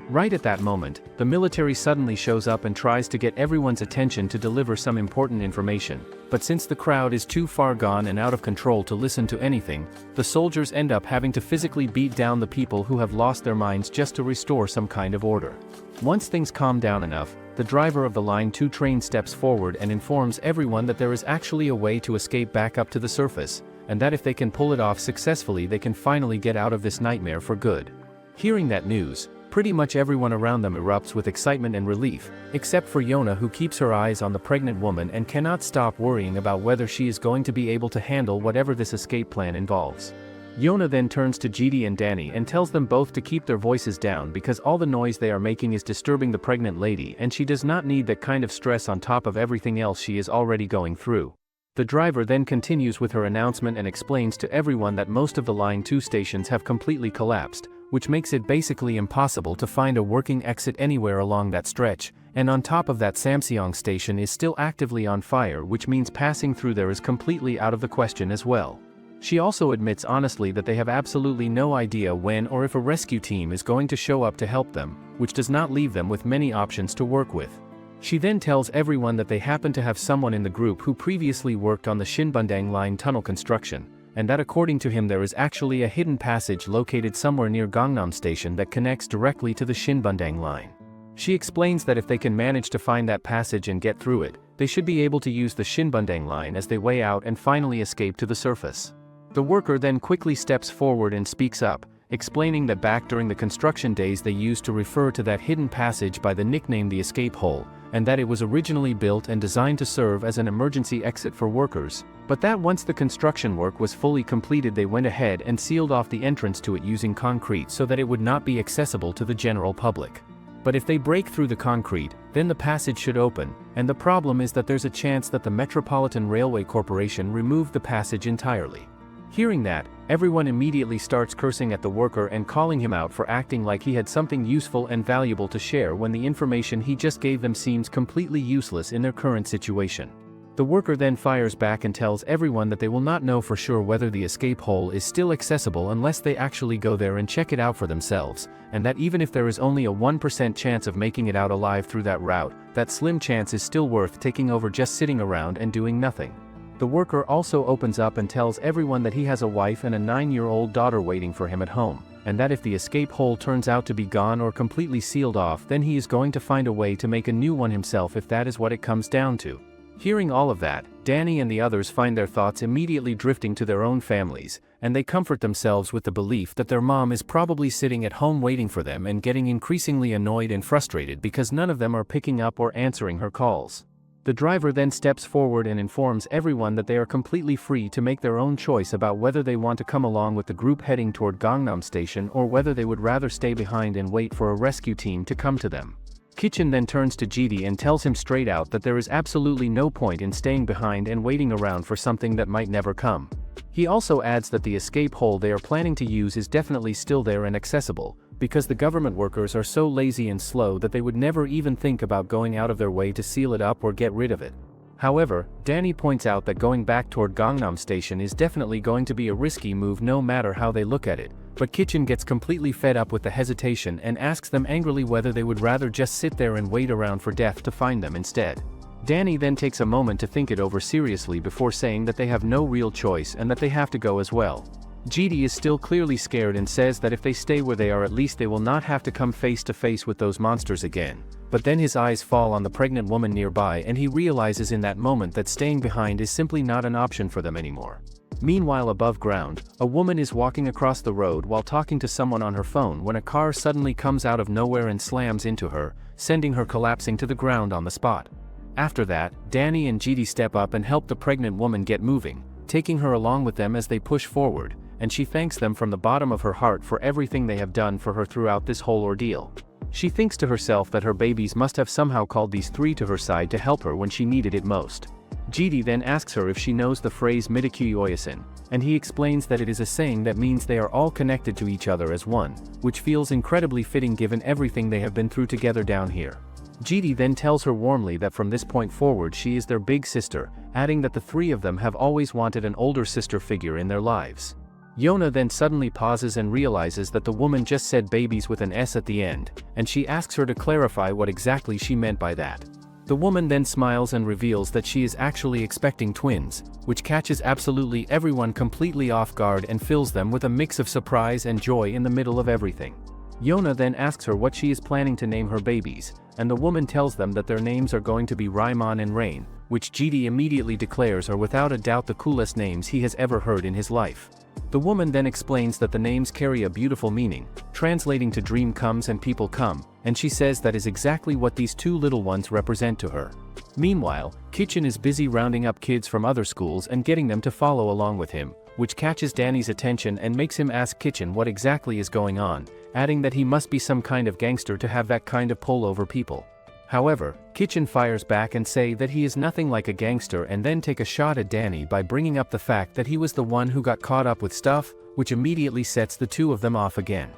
Right at that moment, the military suddenly shows up and tries to get everyone's attention to deliver some important information, but since the crowd is too far gone and out of control to listen to anything, the soldiers end up having to physically beat down the people who have lost their minds just to restore some kind of order. Once things calm down enough, the driver of the Line 2 train steps forward and informs everyone that there is actually a way to escape back up to the surface, and that if they can pull it off successfully, they can finally get out of this nightmare for good. Hearing that news, pretty much everyone around them erupts with excitement and relief, except for Yona, who keeps her eyes on the pregnant woman and cannot stop worrying about whether she is going to be able to handle whatever this escape plan involves. Yona then turns to GD and Danny and tells them both to keep their voices down because all the noise they are making is disturbing the pregnant lady and she does not need that kind of stress on top of everything else she is already going through. The driver then continues with her announcement and explains to everyone that most of the Line 2 stations have completely collapsed, which makes it basically impossible to find a working exit anywhere along that stretch, and on top of that, Samseong station is still actively on fire, which means passing through there is completely out of the question as well. She also admits honestly that they have absolutely no idea when or if a rescue team is going to show up to help them, which does not leave them with many options to work with. She then tells everyone that they happen to have someone in the group who previously worked on the Shinbundang Line tunnel construction, and that according to him there is actually a hidden passage located somewhere near Gangnam Station that connects directly to the Shinbundang Line. She explains that if they can manage to find that passage and get through it, they should be able to use the Shinbundang Line as they way out and finally escape to the surface. The worker then quickly steps forward and speaks up, explaining that back during the construction days they used to refer to that hidden passage by the nickname the escape hole, and that it was originally built and designed to serve as an emergency exit for workers, but that once the construction work was fully completed they went ahead and sealed off the entrance to it using concrete so that it would not be accessible to the general public. But if they break through the concrete, then the passage should open, and the problem is that there's a chance that the Metropolitan Railway Corporation removed the passage entirely. Hearing that, everyone immediately starts cursing at the worker and calling him out for acting like he had something useful and valuable to share when the information he just gave them seems completely useless in their current situation. The worker then fires back and tells everyone that they will not know for sure whether the escape hole is still accessible unless they actually go there and check it out for themselves, and that even if there is only a 1% chance of making it out alive through that route, that slim chance is still worth taking over just sitting around and doing nothing. The worker also opens up and tells everyone that he has a wife and a 9-year-old daughter waiting for him at home, and that if the escape hole turns out to be gone or completely sealed off, then he is going to find a way to make a new one himself if that is what it comes down to. Hearing all of that, Danny and the others find their thoughts immediately drifting to their own families, and they comfort themselves with the belief that their mom is probably sitting at home waiting for them and getting increasingly annoyed and frustrated because none of them are picking up or answering her calls. The driver then steps forward and informs everyone that they are completely free to make their own choice about whether they want to come along with the group heading toward Gangnam Station or whether they would rather stay behind and wait for a rescue team to come to them. Kitchen then turns to GD and tells him straight out that there is absolutely no point in staying behind and waiting around for something that might never come. He also adds that the escape hole they are planning to use is definitely still there and accessible, because the government workers are so lazy and slow that they would never even think about going out of their way to seal it up or get rid of it. However, Danny points out that going back toward Gangnam Station is definitely going to be a risky move no matter how they look at it, but Kitchen gets completely fed up with the hesitation and asks them angrily whether they would rather just sit there and wait around for death to find them instead. Danny then takes a moment to think it over seriously before saying that they have no real choice and that they have to go as well. Jidi is still clearly scared and says that if they stay where they are, at least they will not have to come face to face with those monsters again. But then his eyes fall on the pregnant woman nearby and he realizes in that moment that staying behind is simply not an option for them anymore. Meanwhile, above ground, a woman is walking across the road while talking to someone on her phone when a car suddenly comes out of nowhere and slams into her, sending her collapsing to the ground on the spot. After that, Danny and Jidi step up and help the pregnant woman get moving, taking her along with them as they push forward, and she thanks them from the bottom of her heart for everything they have done for her throughout this whole ordeal. She thinks to herself that her babies must have somehow called these three to her side to help her when she needed it most. Jidi then asks her if she knows the phrase Midakui Oyasin, and he explains that it is a saying that means they are all connected to each other as one, which feels incredibly fitting given everything they have been through together down here. Jidi then tells her warmly that from this point forward she is their big sister, adding that the three of them have always wanted an older sister figure in their lives. Yona then suddenly pauses and realizes that the woman just said babies with an S at the end, and she asks her to clarify what exactly she meant by that. The woman then smiles and reveals that she is actually expecting twins, which catches absolutely everyone completely off guard and fills them with a mix of surprise and joy in the middle of everything. Yona then asks her what she is planning to name her babies, and the woman tells them that their names are going to be Raimon and Rain, which Jidi immediately declares are without a doubt the coolest names he has ever heard in his life. The woman then explains that the names carry a beautiful meaning, translating to dream comes and people come, and she says that is exactly what these two little ones represent to her. Meanwhile, Kitchen is busy rounding up kids from other schools and getting them to follow along with him, which catches Danny's attention and makes him ask Kitchen what exactly is going on, adding that he must be some kind of gangster to have that kind of pull over people. However, Kitchen fires back and say that he is nothing like a gangster and then take a shot at Danny by bringing up the fact that he was the one who got caught up with stuff, which immediately sets the two of them off again.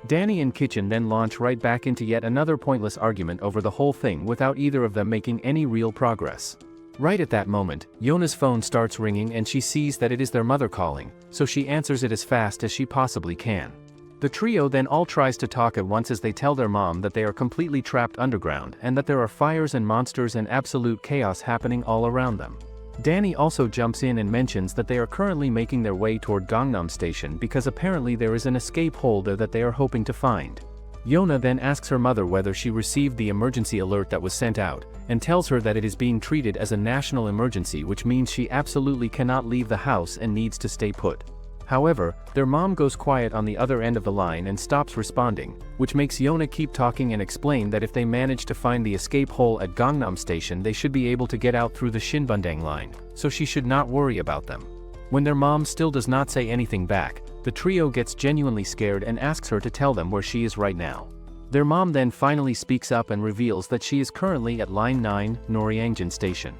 Danny and Kitchen then launch right back into yet another pointless argument over the whole thing without either of them making any real progress. Right at that moment, Yona's phone starts ringing and she sees that it is their mother calling, so she answers it as fast as she possibly can. The trio then all tries to talk at once as they tell their mom that they are completely trapped underground and that there are fires and monsters and absolute chaos happening all around them. Danny also jumps in and mentions that they are currently making their way toward Gangnam Station because apparently there is an escape hole there that they are hoping to find. Yona then asks her mother whether she received the emergency alert that was sent out, and tells her that it is being treated as a national emergency, which means she absolutely cannot leave the house and needs to stay put. However, their mom goes quiet on the other end of the line and stops responding, which makes Yona keep talking and explain that if they manage to find the escape hole at Gangnam Station they should be able to get out through the Shinbundang line, so she should not worry about them. When their mom still does not say anything back, the trio gets genuinely scared and asks her to tell them where she is right now. Their mom then finally speaks up and reveals that she is currently at Line 9, Noryangjin Station.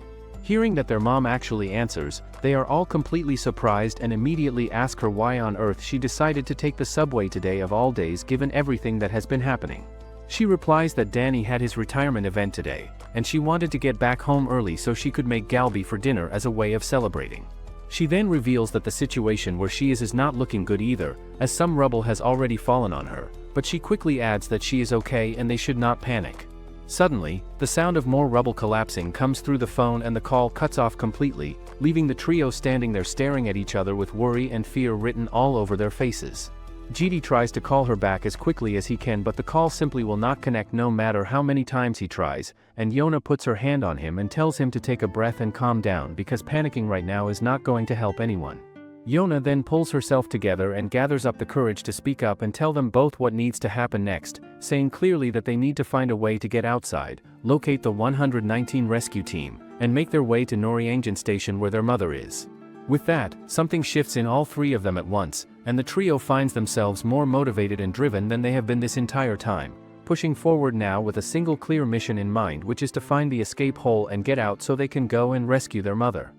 Hearing that their mom actually answers, they are all completely surprised and immediately ask her why on earth she decided to take the subway today of all days given everything that has been happening. She replies that Danny had his retirement event today, and she wanted to get back home early so she could make galbi for dinner as a way of celebrating. She then reveals that the situation where she is not looking good either, as some rubble has already fallen on her, but she quickly adds that she is okay and they should not panic. Suddenly, the sound of more rubble collapsing comes through the phone and the call cuts off completely, leaving the trio standing there staring at each other with worry and fear written all over their faces. Jidi tries to call her back as quickly as he can, but the call simply will not connect no matter how many times he tries, and Yona puts her hand on him and tells him to take a breath and calm down because panicking right now is not going to help anyone. Yona then pulls herself together and gathers up the courage to speak up and tell them both what needs to happen next, saying clearly that they need to find a way to get outside, locate the 119 rescue team, and make their way to Noryangjin Station where their mother is. With that, something shifts in all three of them at once, and the trio finds themselves more motivated and driven than they have been this entire time, pushing forward now with a single clear mission in mind, which is to find the escape hole and get out so they can go and rescue their mother.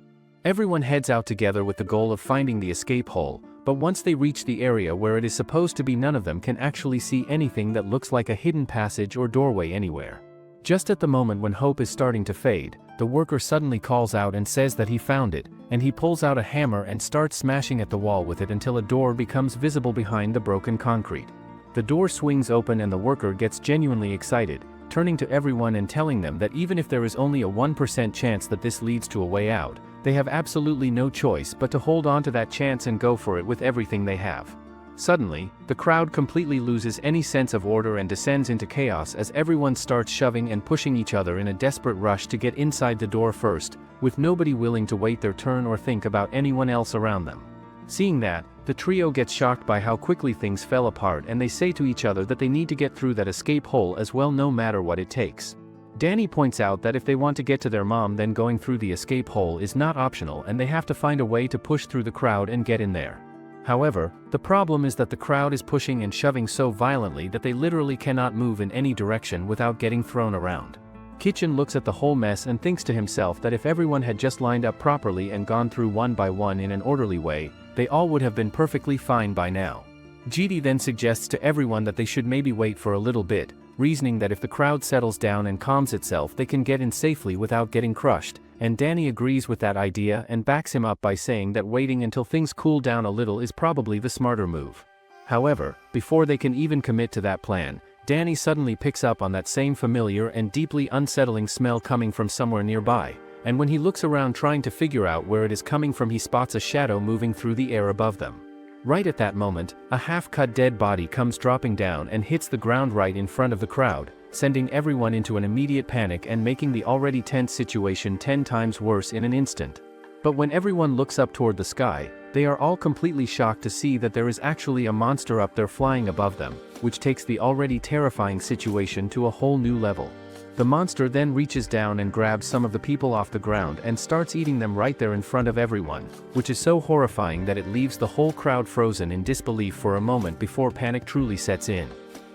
Everyone heads out together with the goal of finding the escape hole, but once they reach the area where it is supposed to be, none of them can actually see anything that looks like a hidden passage or doorway anywhere. Just at the moment when hope is starting to fade, the worker suddenly calls out and says that he found it, and he pulls out a hammer and starts smashing at the wall with it until a door becomes visible behind the broken concrete. The door swings open and the worker gets genuinely excited, turning to everyone and telling them that even if there is only a 1% chance that this leads to a way out, they have absolutely no choice but to hold on to that chance and go for it with everything they have. Suddenly, the crowd completely loses any sense of order and descends into chaos as everyone starts shoving and pushing each other in a desperate rush to get inside the door first, with nobody willing to wait their turn or think about anyone else around them. Seeing that, the trio gets shocked by how quickly things fell apart and they say to each other that they need to get through that escape hole as well no matter what it takes. Danny points out that if they want to get to their mom, then going through the escape hole is not optional and they have to find a way to push through the crowd and get in there. However, the problem is that the crowd is pushing and shoving so violently that they literally cannot move in any direction without getting thrown around. Kitchen looks at the whole mess and thinks to himself that if everyone had just lined up properly and gone through one by one in an orderly way, they all would have been perfectly fine by now. GD then suggests to everyone that they should maybe wait for a little bit, reasoning that if the crowd settles down and calms itself they can get in safely without getting crushed, and Danny agrees with that idea and backs him up by saying that waiting until things cool down a little is probably the smarter move. However, before they can even commit to that plan, Danny suddenly picks up on that same familiar and deeply unsettling smell coming from somewhere nearby, and when he looks around trying to figure out where it is coming from, he spots a shadow moving through the air above them. Right at that moment, a half-cut dead body comes dropping down and hits the ground right in front of the crowd, sending everyone into an immediate panic and making the already tense situation 10 times worse in an instant. But when everyone looks up toward the sky, they are all completely shocked to see that there is actually a monster up there flying above them, which takes the already terrifying situation to a whole new level. The monster then reaches down and grabs some of the people off the ground and starts eating them right there in front of everyone, which is so horrifying that it leaves the whole crowd frozen in disbelief for a moment before panic truly sets in.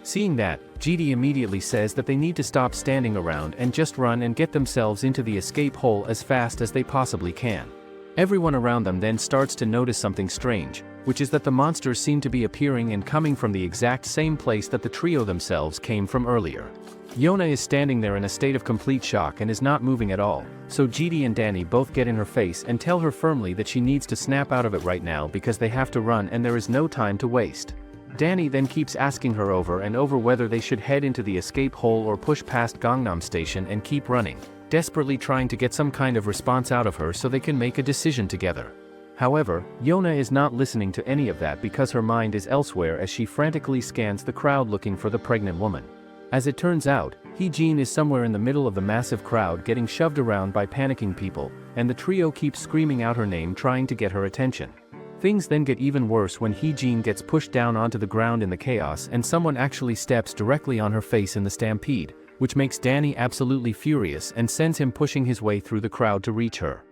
Seeing that, GD immediately says that they need to stop standing around and just run and get themselves into the escape hole as fast as they possibly can. Everyone around them then starts to notice something strange, which is that the monsters seem to be appearing and coming from the exact same place that the trio themselves came from earlier. Yona is standing there in a state of complete shock and is not moving at all, so GD and Danny both get in her face and tell her firmly that she needs to snap out of it right now because they have to run and there is no time to waste. Danny then keeps asking her over and over whether they should head into the escape hole or push past Gangnam Station and keep running, desperately trying to get some kind of response out of her so they can make a decision together. However, Yona is not listening to any of that because her mind is elsewhere as she frantically scans the crowd looking for the pregnant woman. As it turns out, Hee-jin is somewhere in the middle of the massive crowd getting shoved around by panicking people, and the trio keeps screaming out her name trying to get her attention. Things then get even worse when Hee-jin gets pushed down onto the ground in the chaos and someone actually steps directly on her face in the stampede, which makes Danny absolutely furious and sends him pushing his way through the crowd to reach her.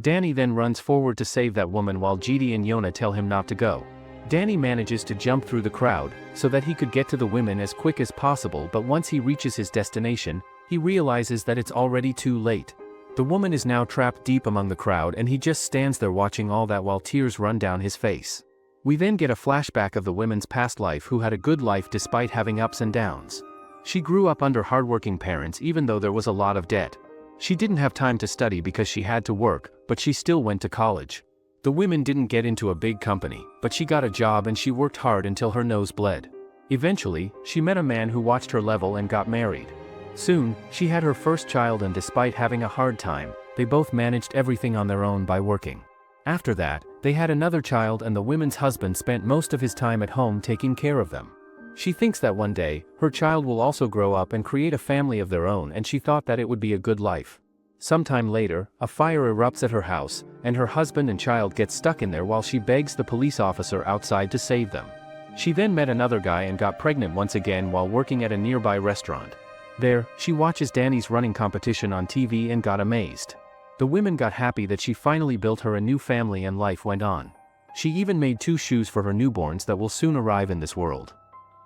Danny then runs forward to save that woman while GD and Yona tell him not to go. Danny manages to jump through the crowd, so that he could get to the women as quick as possible, but once he reaches his destination, he realizes that it's already too late. The woman is now trapped deep among the crowd and he just stands there watching all that while tears run down his face. We then get a flashback of the woman's past life who had a good life despite having ups and downs. She grew up under hardworking parents even though there was a lot of debt. She didn't have time to study because she had to work, but she still went to college. The women didn't get into a big company, but she got a job and she worked hard until her nose bled. Eventually, she met a man who watched her level and got married. Soon, she had her first child and despite having a hard time, they both managed everything on their own by working. After that, they had another child and the women's husband spent most of his time at home taking care of them. She thinks that one day, her child will also grow up and create a family of their own and she thought that it would be a good life. Sometime later, a fire erupts at her house, and her husband and child get stuck in there while she begs the police officer outside to save them. She then met another guy and got pregnant once again while working at a nearby restaurant. There, she watches Danny's running competition on TV and got amazed. The women got happy that she finally built her a new family and life went on. She even made 2 shoes for her newborns that will soon arrive in this world.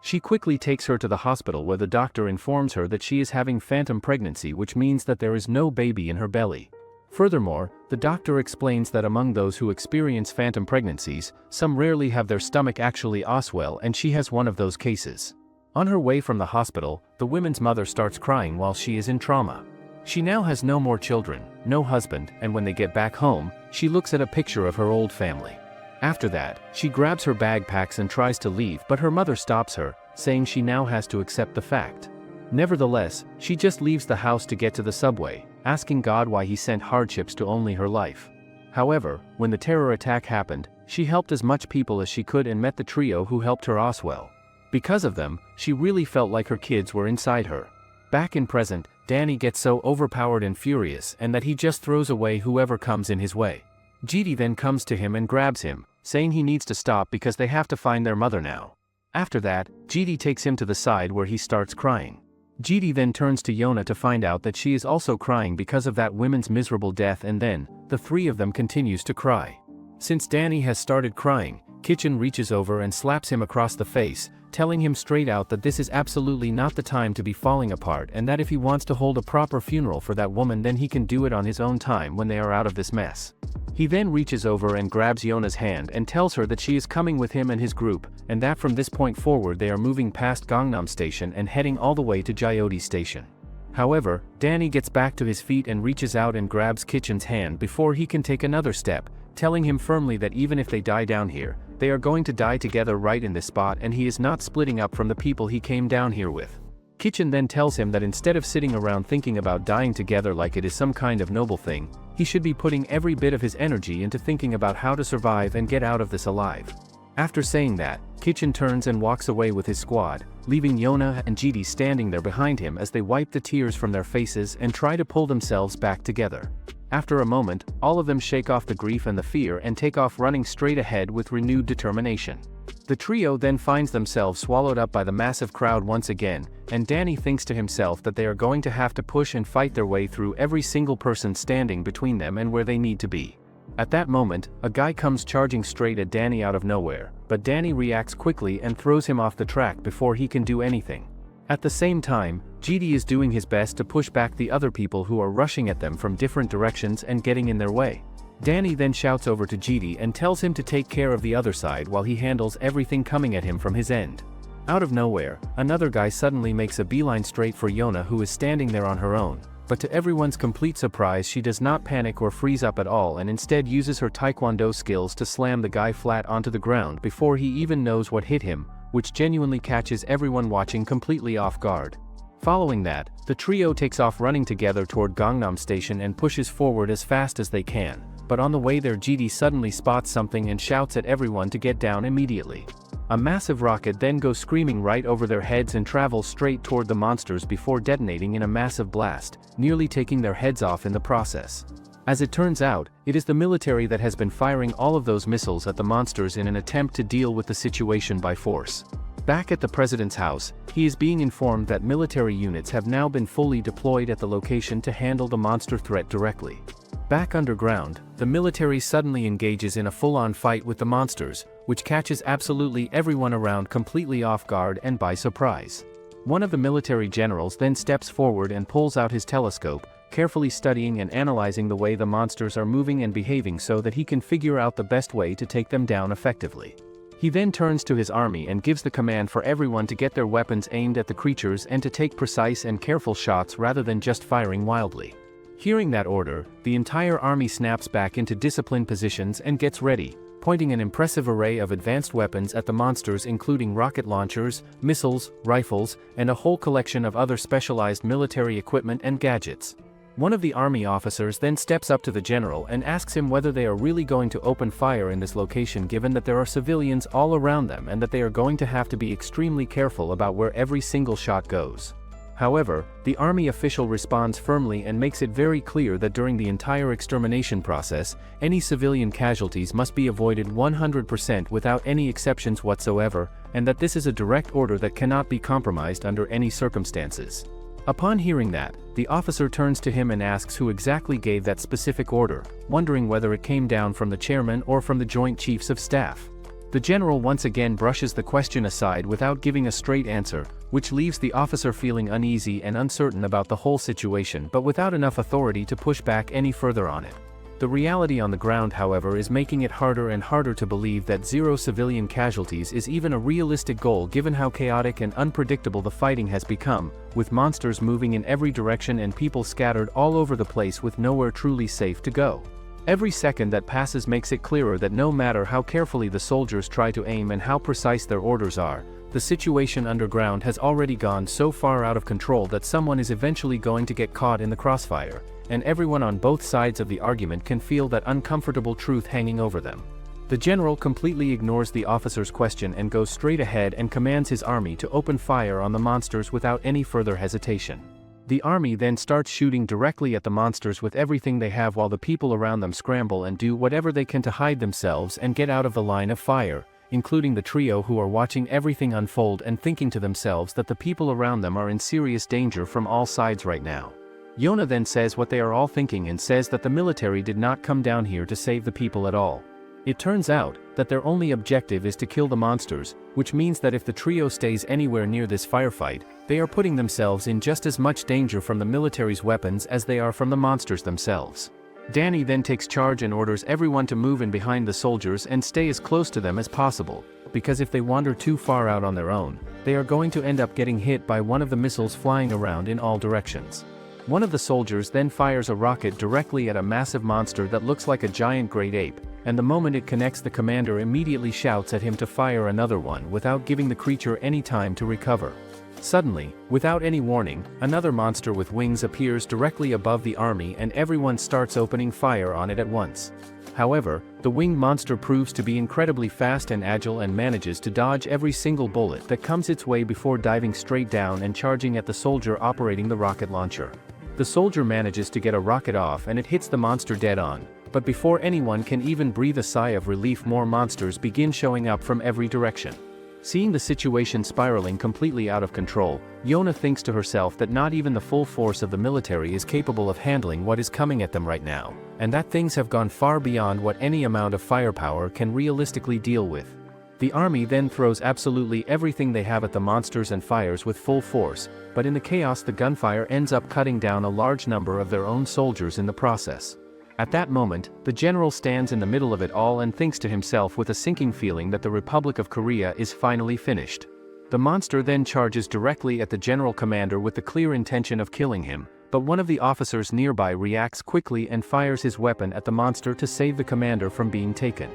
She quickly takes her to the hospital where the doctor informs her that she is having phantom pregnancy, which means that there is no baby in her belly. Furthermore, the doctor explains that among those who experience phantom pregnancies, some rarely have their stomach actually oswell and she has one of those cases. On her way from the hospital, the woman's mother starts crying while she is in trauma. She now has no more children, no husband, and when they get back home, she looks at a picture of her old family. After that, she grabs her backpacks and tries to leave, but her mother stops her, saying she now has to accept the fact. Nevertheless, she just leaves the house to get to the subway, asking God why he sent hardships to only her life. However, when the terror attack happened, she helped as much people as she could and met the trio who helped her as well. Because of them, she really felt like her kids were inside her. Back in present, Danny gets so overpowered and furious and that he just throws away whoever comes in his way. Jidi then comes to him and grabs him, saying he needs to stop because they have to find their mother now. After that, Jidi takes him to the side where he starts crying. Jidi then turns to Yona to find out that she is also crying because of that woman's miserable death, and then, the three of them continues to cry. Since Danny has started crying, Kitchen reaches over and slaps him across the face, telling him straight out that this is absolutely not the time to be falling apart and that if he wants to hold a proper funeral for that woman then he can do it on his own time when they are out of this mess. He then reaches over and grabs Yona's hand and tells her that she is coming with him and his group, and that from this point forward they are moving past Gangnam Station and heading all the way to Jyoti Station. However, Danny gets back to his feet and reaches out and grabs Kitchen's hand before he can take another step, telling him firmly that even if they die down here, they are going to die together right in this spot and he is not splitting up from the people he came down here with. Kitchen then tells him that instead of sitting around thinking about dying together like it is some kind of noble thing, he should be putting every bit of his energy into thinking about how to survive and get out of this alive. After saying that, Kitchen turns and walks away with his squad, leaving Yona and Jidi standing there behind him as they wipe the tears from their faces and try to pull themselves back together. After a moment, all of them shake off the grief and the fear and take off running straight ahead with renewed determination. The trio then finds themselves swallowed up by the massive crowd once again, and Danny thinks to himself that they are going to have to push and fight their way through every single person standing between them and where they need to be. At that moment, a guy comes charging straight at Danny out of nowhere, but Danny reacts quickly and throws him off the track before he can do anything. At the same time, Jidi is doing his best to push back the other people who are rushing at them from different directions and getting in their way. Danny then shouts over to Jidi and tells him to take care of the other side while he handles everything coming at him from his end. Out of nowhere, another guy suddenly makes a beeline straight for Yona, who is standing there on her own, but to everyone's complete surprise she does not panic or freeze up at all and instead uses her taekwondo skills to slam the guy flat onto the ground before he even knows what hit him, which genuinely catches everyone watching completely off guard. Following that, the trio takes off running together toward Gangnam Station and pushes forward as fast as they can, but on the way there Jidi suddenly spots something and shouts at everyone to get down immediately. A massive rocket then goes screaming right over their heads and travels straight toward the monsters before detonating in a massive blast, nearly taking their heads off in the process. As it turns out, it is the military that has been firing all of those missiles at the monsters in an attempt to deal with the situation by force. Back at the president's house, he is being informed that military units have now been fully deployed at the location to handle the monster threat directly. Back underground, the military suddenly engages in a full-on fight with the monsters, which catches absolutely everyone around completely off guard and by surprise. One of the military generals then steps forward and pulls out his telescope, carefully studying and analyzing the way the monsters are moving and behaving so that he can figure out the best way to take them down effectively. He then turns to his army and gives the command for everyone to get their weapons aimed at the creatures and to take precise and careful shots rather than just firing wildly. Hearing that order, the entire army snaps back into disciplined positions and gets ready, pointing an impressive array of advanced weapons at the monsters, including rocket launchers, missiles, rifles, and a whole collection of other specialized military equipment and gadgets. One of the army officers then steps up to the general and asks him whether they are really going to open fire in this location given that there are civilians all around them and that they are going to have to be extremely careful about where every single shot goes. However, the army official responds firmly and makes it very clear that during the entire extermination process, any civilian casualties must be avoided 100% without any exceptions whatsoever, and that this is a direct order that cannot be compromised under any circumstances. Upon hearing that, the officer turns to him and asks who exactly gave that specific order, wondering whether it came down from the chairman or from the Joint Chiefs of Staff. The general once again brushes the question aside without giving a straight answer, which leaves the officer feeling uneasy and uncertain about the whole situation but without enough authority to push back any further on it. The reality on the ground, however, is making it harder and harder to believe that 0 civilian casualties is even a realistic goal given how chaotic and unpredictable the fighting has become, with monsters moving in every direction and people scattered all over the place with nowhere truly safe to go. Every second that passes makes it clearer that no matter how carefully the soldiers try to aim and how precise their orders are, the situation underground has already gone so far out of control that someone is eventually going to get caught in the crossfire, and everyone on both sides of the argument can feel that uncomfortable truth hanging over them. The general completely ignores the officer's question and goes straight ahead and commands his army to open fire on the monsters without any further hesitation. The army then starts shooting directly at the monsters with everything they have while the people around them scramble and do whatever they can to hide themselves and get out of the line of fire, including the trio who are watching everything unfold and thinking to themselves that the people around them are in serious danger from all sides right now. Yona then says what they are all thinking and says that the military did not come down here to save the people at all. It turns out that their only objective is to kill the monsters, which means that if the trio stays anywhere near this firefight, they are putting themselves in just as much danger from the military's weapons as they are from the monsters themselves. Danny then takes charge and orders everyone to move in behind the soldiers and stay as close to them as possible, because if they wander too far out on their own, they are going to end up getting hit by one of the missiles flying around in all directions. One of the soldiers then fires a rocket directly at a massive monster that looks like a giant great ape, and the moment it connects, the commander immediately shouts at him to fire another one without giving the creature any time to recover. Suddenly, without any warning, another monster with wings appears directly above the army and everyone starts opening fire on it at once. However, the winged monster proves to be incredibly fast and agile and manages to dodge every single bullet that comes its way before diving straight down and charging at the soldier operating the rocket launcher. The soldier manages to get a rocket off and it hits the monster dead on, but before anyone can even breathe a sigh of relief, more monsters begin showing up from every direction. Seeing the situation spiraling completely out of control, Yona thinks to herself that not even the full force of the military is capable of handling what is coming at them right now, and that things have gone far beyond what any amount of firepower can realistically deal with. The army then throws absolutely everything they have at the monsters and fires with full force, but in the chaos the gunfire ends up cutting down a large number of their own soldiers in the process. At that moment, the general stands in the middle of it all and thinks to himself with a sinking feeling that the Republic of Korea is finally finished. The monster then charges directly at the general commander with the clear intention of killing him, but one of the officers nearby reacts quickly and fires his weapon at the monster to save the commander from being taken.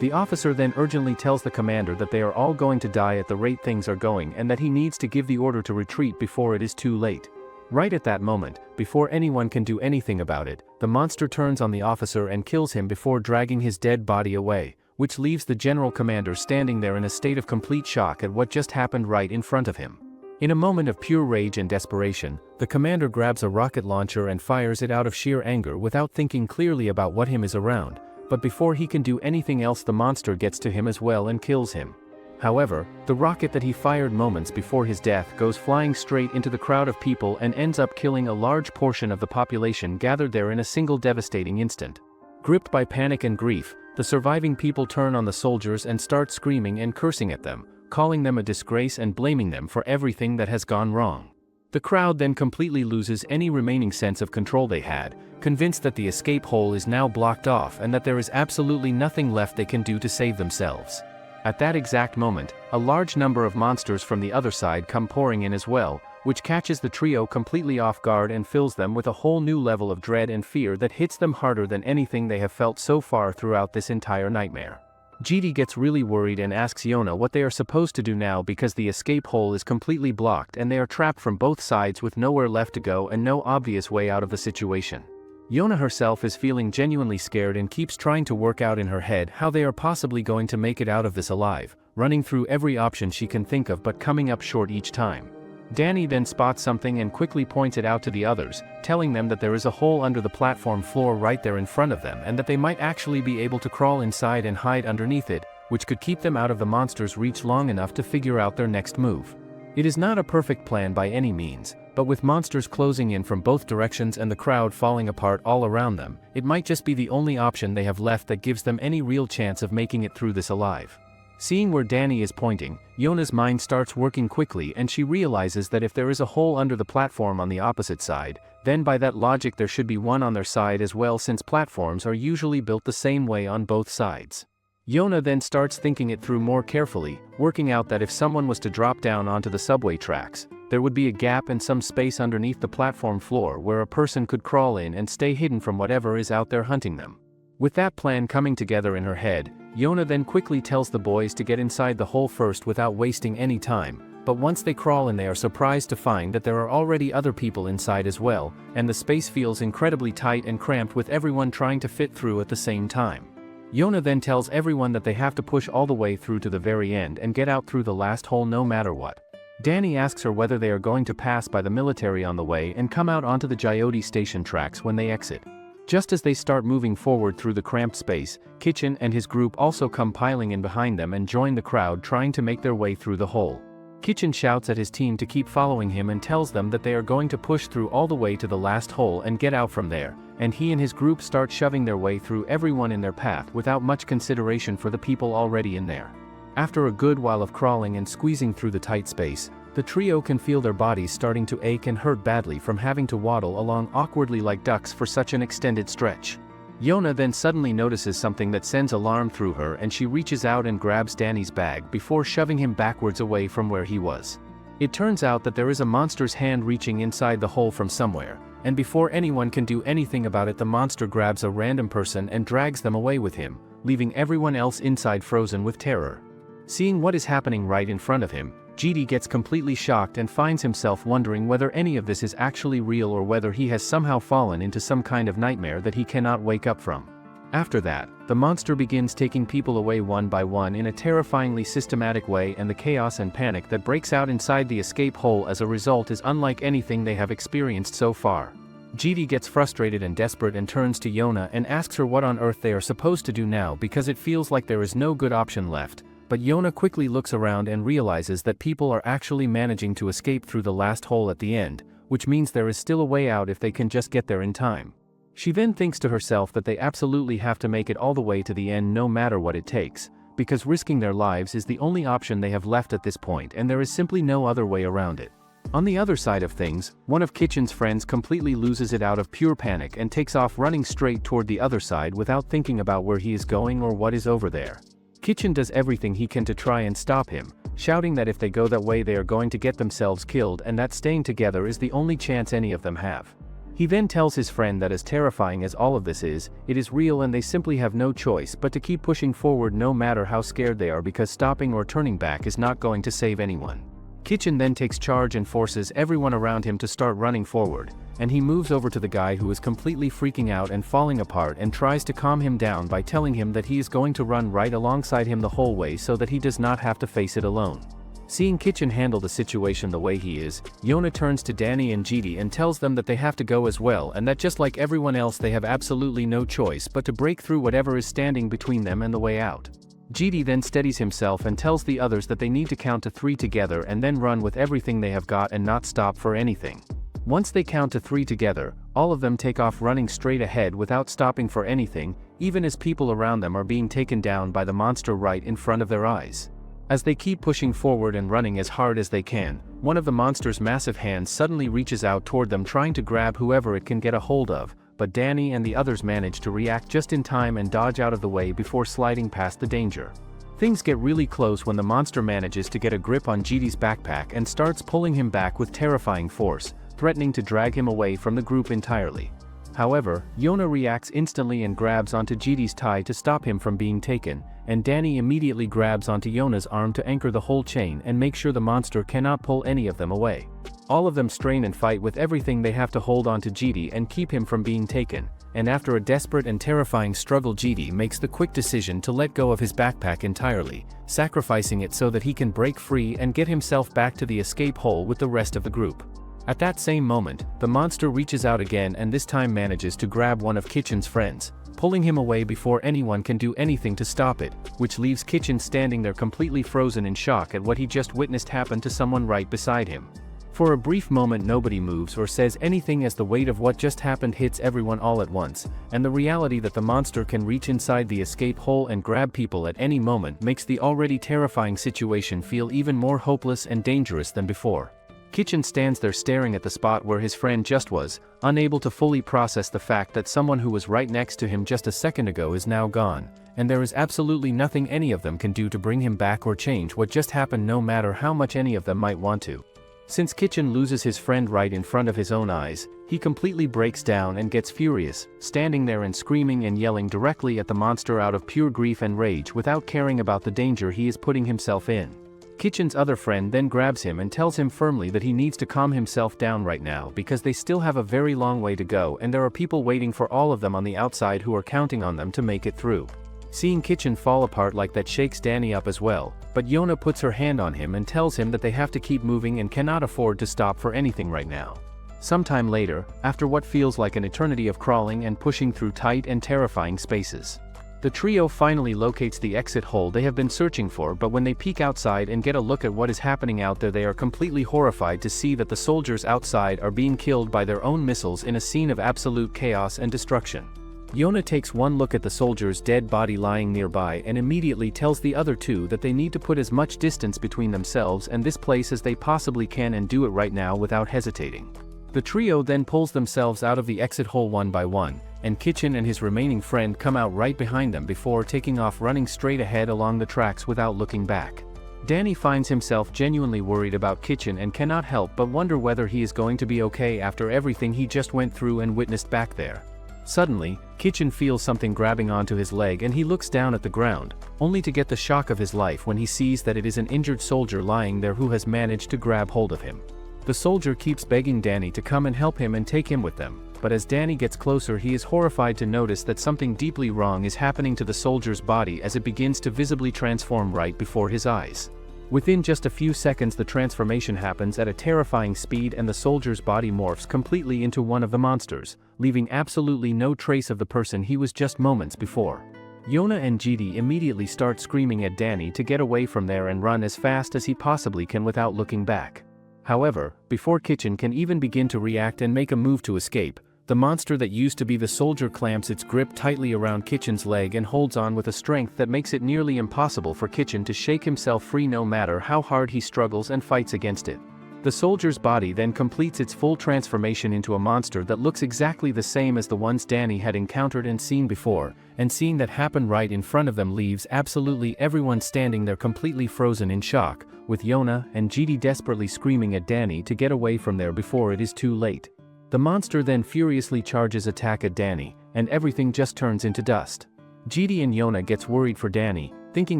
The officer then urgently tells the commander that they are all going to die at the rate things are going and that he needs to give the order to retreat before it is too late. Right at that moment, before anyone can do anything about it, the monster turns on the officer and kills him before dragging his dead body away, which leaves the general commander standing there in a state of complete shock at what just happened right in front of him. In a moment of pure rage and desperation, the commander grabs a rocket launcher and fires it out of sheer anger without thinking clearly about what him is around, but before he can do anything else the monster gets to him as well and kills him. However, the rocket that he fired moments before his death goes flying straight into the crowd of people and ends up killing a large portion of the population gathered there in a single devastating instant. Gripped by panic and grief, the surviving people turn on the soldiers and start screaming and cursing at them, calling them a disgrace and blaming them for everything that has gone wrong. The crowd then completely loses any remaining sense of control they had, convinced that the escape hole is now blocked off and that there is absolutely nothing left they can do to save themselves. At that exact moment, a large number of monsters from the other side come pouring in as well, which catches the trio completely off guard and fills them with a whole new level of dread and fear that hits them harder than anything they have felt so far throughout this entire nightmare. GD gets really worried and asks Yona what they are supposed to do now because the escape hole is completely blocked and they are trapped from both sides with nowhere left to go and no obvious way out of the situation. Yona herself is feeling genuinely scared and keeps trying to work out in her head how they are possibly going to make it out of this alive, running through every option she can think of but coming up short each time. Danny then spots something and quickly points it out to the others, telling them that there is a hole under the platform floor right there in front of them and that they might actually be able to crawl inside and hide underneath it, which could keep them out of the monster's reach long enough to figure out their next move. It is not a perfect plan by any means, but with monsters closing in from both directions and the crowd falling apart all around them, it might just be the only option they have left that gives them any real chance of making it through this alive. Seeing where Danny is pointing, Yona's mind starts working quickly and she realizes that if there is a hole under the platform on the opposite side, Then by that logic there should be one on their side as well, since platforms are usually built the same way on both sides. Yona then starts thinking it through more carefully, working out that if someone was to drop down onto the subway tracks, there would be a gap and some space underneath the platform floor where a person could crawl in and stay hidden from whatever is out there hunting them. With that plan coming together in her head, Yona then quickly tells the boys to get inside the hole first without wasting any time, but once they crawl in they are surprised to find that there are already other people inside as well, and the space feels incredibly tight and cramped with everyone trying to fit through at the same time. Yona then tells everyone that they have to push all the way through to the very end and get out through the last hole no matter what. Danny asks her whether they are going to pass by the military on the way and come out onto the Gyode station tracks when they exit. Just as they start moving forward through the cramped space, Kitchen and his group also come piling in behind them and join the crowd trying to make their way through the hole. Kitchen shouts at his team to keep following him and tells them that they are going to push through all the way to the last hole and get out from there, and he and his group start shoving their way through everyone in their path without much consideration for the people already in there. After a good while of crawling and squeezing through the tight space, the trio can feel their bodies starting to ache and hurt badly from having to waddle along awkwardly like ducks for such an extended stretch. Yona then suddenly notices something that sends alarm through her, and she reaches out and grabs Danny's bag before shoving him backwards away from where he was. It turns out that there is a monster's hand reaching inside the hole from somewhere, and before anyone can do anything about it, the monster grabs a random person and drags them away with him, leaving everyone else inside frozen with terror. Seeing what is happening right in front of him, GD gets completely shocked and finds himself wondering whether any of this is actually real or whether he has somehow fallen into some kind of nightmare that he cannot wake up from. After that, the monster begins taking people away one by one in a terrifyingly systematic way, and the chaos and panic that breaks out inside the escape hole as a result is unlike anything they have experienced so far. GD gets frustrated and desperate and turns to Yona and asks her what on earth they are supposed to do now, because it feels like there is no good option left. But Yona quickly looks around and realizes that people are actually managing to escape through the last hole at the end, which means there is still a way out if they can just get there in time. She then thinks to herself that they absolutely have to make it all the way to the end no matter what it takes, because risking their lives is the only option they have left at this point, and there is simply no other way around it. On the other side of things, one of Kitchen's friends completely loses it out of pure panic and takes off running straight toward the other side without thinking about where he is going or what is over there. Kitchen does everything he can to try and stop him, shouting that if they go that way they are going to get themselves killed and that staying together is the only chance any of them have. He then tells his friend that as terrifying as all of this is, it is real and they simply have no choice but to keep pushing forward no matter how scared they are, because stopping or turning back is not going to save anyone. Kitchen then takes charge and forces everyone around him to start running forward, and he moves over to the guy who is completely freaking out and falling apart and tries to calm him down by telling him that he is going to run right alongside him the whole way so that he does not have to face it alone. Seeing Kitchen handle the situation the way he is, Yona turns to Danny and GD and tells them that they have to go as well, and that just like everyone else they have absolutely no choice but to break through whatever is standing between them and the way out. GD then steadies himself and tells the others that they need to count to 3 together and then run with everything they have got and not stop for anything. Once they count to 3 together, all of them take off running straight ahead without stopping for anything, even as people around them are being taken down by the monster right in front of their eyes. As they keep pushing forward and running as hard as they can, one of the monster's massive hands suddenly reaches out toward them trying to grab whoever it can get a hold of, but Danny and the others manage to react just in time and dodge out of the way before sliding past the danger. Things get really close when the monster manages to get a grip on GD's backpack and starts pulling him back with terrifying force, threatening to drag him away from the group entirely. However, Yona reacts instantly and grabs onto GD's tie to stop him from being taken, and Danny immediately grabs onto Yona's arm to anchor the whole chain and make sure the monster cannot pull any of them away. All of them strain and fight with everything they have to hold onto GD and keep him from being taken, and after a desperate and terrifying struggle, GD makes the quick decision to let go of his backpack entirely, sacrificing it so that he can break free and get himself back to the escape hole with the rest of the group. At that same moment, the monster reaches out again and this time manages to grab one of Kitchen's friends, pulling him away before anyone can do anything to stop it, which leaves Kitchen standing there completely frozen in shock at what he just witnessed happen to someone right beside him. For a brief moment nobody moves or says anything as the weight of what just happened hits everyone all at once, and the reality that the monster can reach inside the escape hole and grab people at any moment makes the already terrifying situation feel even more hopeless and dangerous than before. Kitchen stands there staring at the spot where his friend just was, unable to fully process the fact that someone who was right next to him just a second ago is now gone, and there is absolutely nothing any of them can do to bring him back or change what just happened, no matter how much any of them might want to. Since Kitchen loses his friend right in front of his own eyes, he completely breaks down and gets furious, standing there and screaming and yelling directly at the monster out of pure grief and rage without caring about the danger he is putting himself in. Kitchen's other friend then grabs him and tells him firmly that he needs to calm himself down right now because they still have a very long way to go and there are people waiting for all of them on the outside who are counting on them to make it through. Seeing Kitchen fall apart like that shakes Danny up as well, but Yona puts her hand on him and tells him that they have to keep moving and cannot afford to stop for anything right now. Sometime later, after what feels like an eternity of crawling and pushing through tight and terrifying spaces, the trio finally locates the exit hole they have been searching for, but when they peek outside and get a look at what is happening out there, they are completely horrified to see that the soldiers outside are being killed by their own missiles in a scene of absolute chaos and destruction. Yona takes one look at the soldier's dead body lying nearby and immediately tells the other two that they need to put as much distance between themselves and this place as they possibly can and do it right now without hesitating. The trio then pulls themselves out of the exit hole one by one, and Kitchen and his remaining friend come out right behind them before taking off running straight ahead along the tracks without looking back. Danny finds himself genuinely worried about Kitchen and cannot help but wonder whether he is going to be okay after everything he just went through and witnessed back there. Suddenly, Kitchen feels something grabbing onto his leg and he looks down at the ground, only to get the shock of his life when he sees that it is an injured soldier lying there who has managed to grab hold of him. The soldier keeps begging Danny to come and help him and take him with them, but as Danny gets closer he is horrified to notice that something deeply wrong is happening to the soldier's body as it begins to visibly transform right before his eyes. Within just a few seconds the transformation happens at a terrifying speed and the soldier's body morphs completely into one of the monsters, leaving absolutely no trace of the person he was just moments before. Yona and GD immediately start screaming at Danny to get away from there and run as fast as he possibly can without looking back. However, before Kitchen can even begin to react and make a move to escape, the monster that used to be the soldier clamps its grip tightly around Kitchen's leg and holds on with a strength that makes it nearly impossible for Kitchen to shake himself free no matter how hard he struggles and fights against it. The soldier's body then completes its full transformation into a monster that looks exactly the same as the ones Danny had encountered and seen before, and seeing that happen right in front of them leaves absolutely everyone standing there completely frozen in shock, with Yona and GD desperately screaming at Danny to get away from there before it is too late. The monster then furiously charges attack at Danny, and everything just turns into dust. GD and Yona gets worried for Danny, thinking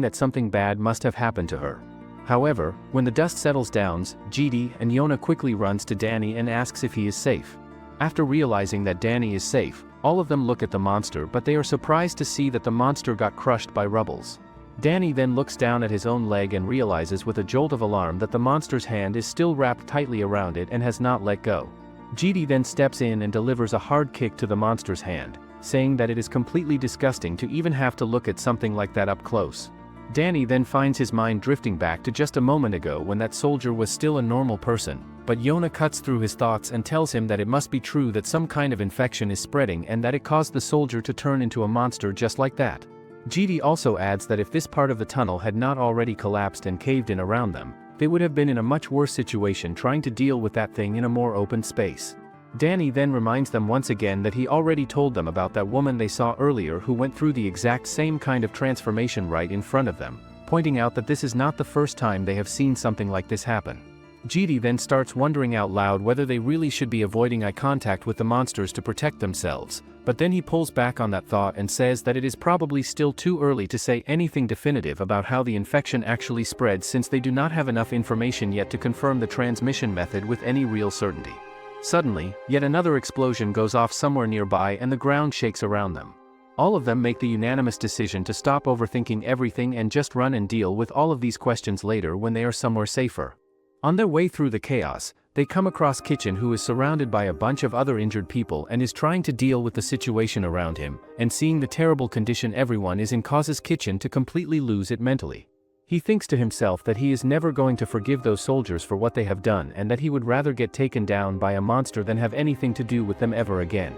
that something bad must have happened to her. However, when the dust settles down, GD and Yona quickly runs to Danny and asks if he is safe. After realizing that Danny is safe, all of them look at the monster, but they are surprised to see that the monster got crushed by rubbles. Danny then looks down at his own leg and realizes with a jolt of alarm that the monster's hand is still wrapped tightly around it and has not let go. GD then steps in and delivers a hard kick to the monster's hand, saying that it is completely disgusting to even have to look at something like that up close. Danny then finds his mind drifting back to just a moment ago when that soldier was still a normal person, but Yona cuts through his thoughts and tells him that it must be true that some kind of infection is spreading and that it caused the soldier to turn into a monster just like that. GD also adds that if this part of the tunnel had not already collapsed and caved in around them, they would have been in a much worse situation trying to deal with that thing in a more open space. Danny then reminds them once again that he already told them about that woman they saw earlier who went through the exact same kind of transformation right in front of them, pointing out that this is not the first time they have seen something like this happen. GD then starts wondering out loud whether they really should be avoiding eye contact with the monsters to protect themselves, but then he pulls back on that thought and says that it is probably still too early to say anything definitive about how the infection actually spread since they do not have enough information yet to confirm the transmission method with any real certainty. Suddenly, yet another explosion goes off somewhere nearby and the ground shakes around them. All of them make the unanimous decision to stop overthinking everything and just run and deal with all of these questions later when they are somewhere safer. On their way through the chaos, they come across Kitchen, who is surrounded by a bunch of other injured people and is trying to deal with the situation around him, and seeing the terrible condition everyone is in causes Kitchen to completely lose it mentally. He thinks to himself that he is never going to forgive those soldiers for what they have done and that he would rather get taken down by a monster than have anything to do with them ever again.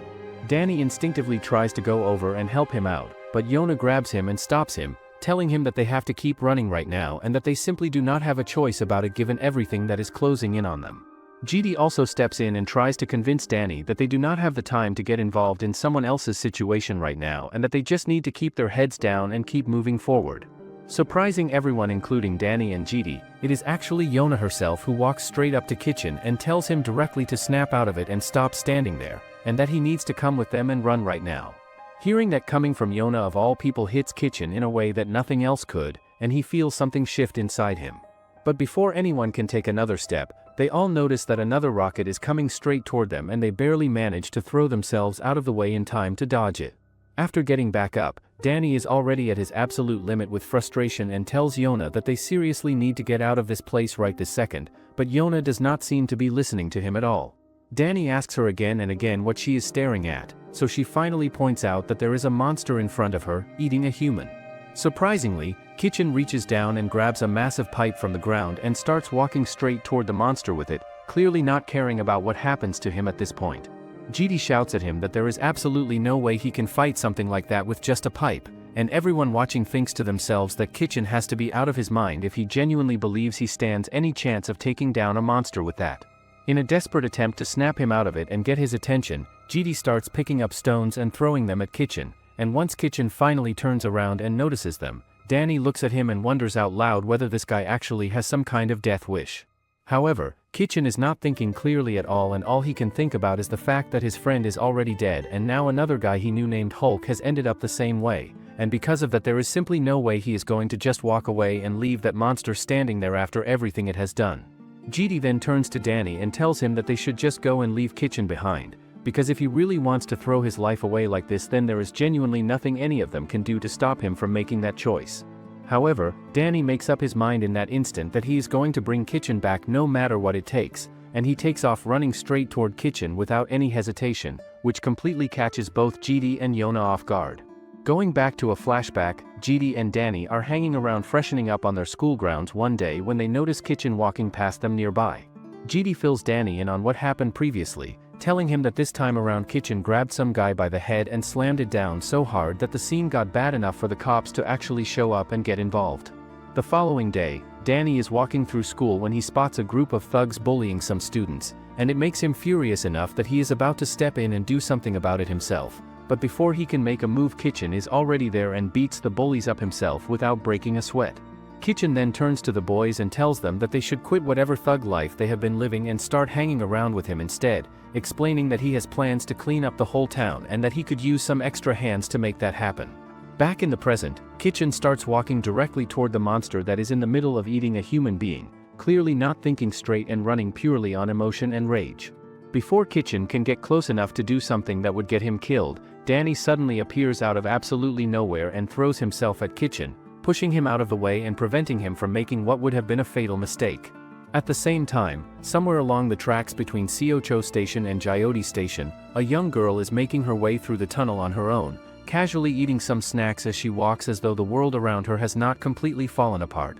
Danny instinctively tries to go over and help him out, but Yona grabs him and stops him, telling him that they have to keep running right now and that they simply do not have a choice about it given everything that is closing in on them. GD also steps in and tries to convince Danny that they do not have the time to get involved in someone else's situation right now and that they just need to keep their heads down and keep moving forward. Surprising everyone including Danny and GD, it is actually Yona herself who walks straight up to Kitchen and tells him directly to snap out of it and stop standing there, and that he needs to come with them and run right now. Hearing that coming from Yona of all people hits Kitchen in a way that nothing else could, and he feels something shift inside him. But before anyone can take another step, they all notice that another rocket is coming straight toward them and they barely manage to throw themselves out of the way in time to dodge it. After getting back up, Danny is already at his absolute limit with frustration and tells Yona that they seriously need to get out of this place right this second, but Yona does not seem to be listening to him at all. Danny asks her again and again what she is staring at, so she finally points out that there is a monster in front of her, eating a human. Surprisingly, Kitchen reaches down and grabs a massive pipe from the ground and starts walking straight toward the monster with it, clearly not caring about what happens to him at this point. GD shouts at him that there is absolutely no way he can fight something like that with just a pipe, and everyone watching thinks to themselves that Kitchen has to be out of his mind if he genuinely believes he stands any chance of taking down a monster with that. In a desperate attempt to snap him out of it and get his attention, GD starts picking up stones and throwing them at Kitchen, and once Kitchen finally turns around and notices them, Danny looks at him and wonders out loud whether this guy actually has some kind of death wish. However, Kitchen is not thinking clearly at all, and all he can think about is the fact that his friend is already dead and now another guy he knew named Hulk has ended up the same way, and because of that there is simply no way he is going to just walk away and leave that monster standing there after everything it has done. GD then turns to Danny and tells him that they should just go and leave Kitchen behind, because if he really wants to throw his life away like this then there is genuinely nothing any of them can do to stop him from making that choice. However, Danny makes up his mind in that instant that he is going to bring Kitchen back no matter what it takes, and he takes off running straight toward Kitchen without any hesitation, which completely catches both GD and Yona off guard. Going back to a flashback, GD and Danny are hanging around freshening up on their school grounds one day when they notice Kitchen walking past them nearby. GD fills Danny in on what happened previously, telling him that this time around Kitchen grabbed some guy by the head and slammed it down so hard that the scene got bad enough for the cops to actually show up and get involved. The following day, Danny is walking through school when he spots a group of thugs bullying some students, and it makes him furious enough that he is about to step in and do something about it himself, but before he can make a move Kitchen is already there and beats the bullies up himself without breaking a sweat. Kitchen then turns to the boys and tells them that they should quit whatever thug life they have been living and start hanging around with him instead, explaining that he has plans to clean up the whole town and that he could use some extra hands to make that happen. Back in the present, Kitchen starts walking directly toward the monster that is in the middle of eating a human being, clearly not thinking straight and running purely on emotion and rage. Before Kitchen can get close enough to do something that would get him killed, Danny suddenly appears out of absolutely nowhere and throws himself at Kitchen, pushing him out of the way and preventing him from making what would have been a fatal mistake. At the same time, somewhere along the tracks between Siocho Station and Jyoti Station, a young girl is making her way through the tunnel on her own, casually eating some snacks as she walks as though the world around her has not completely fallen apart.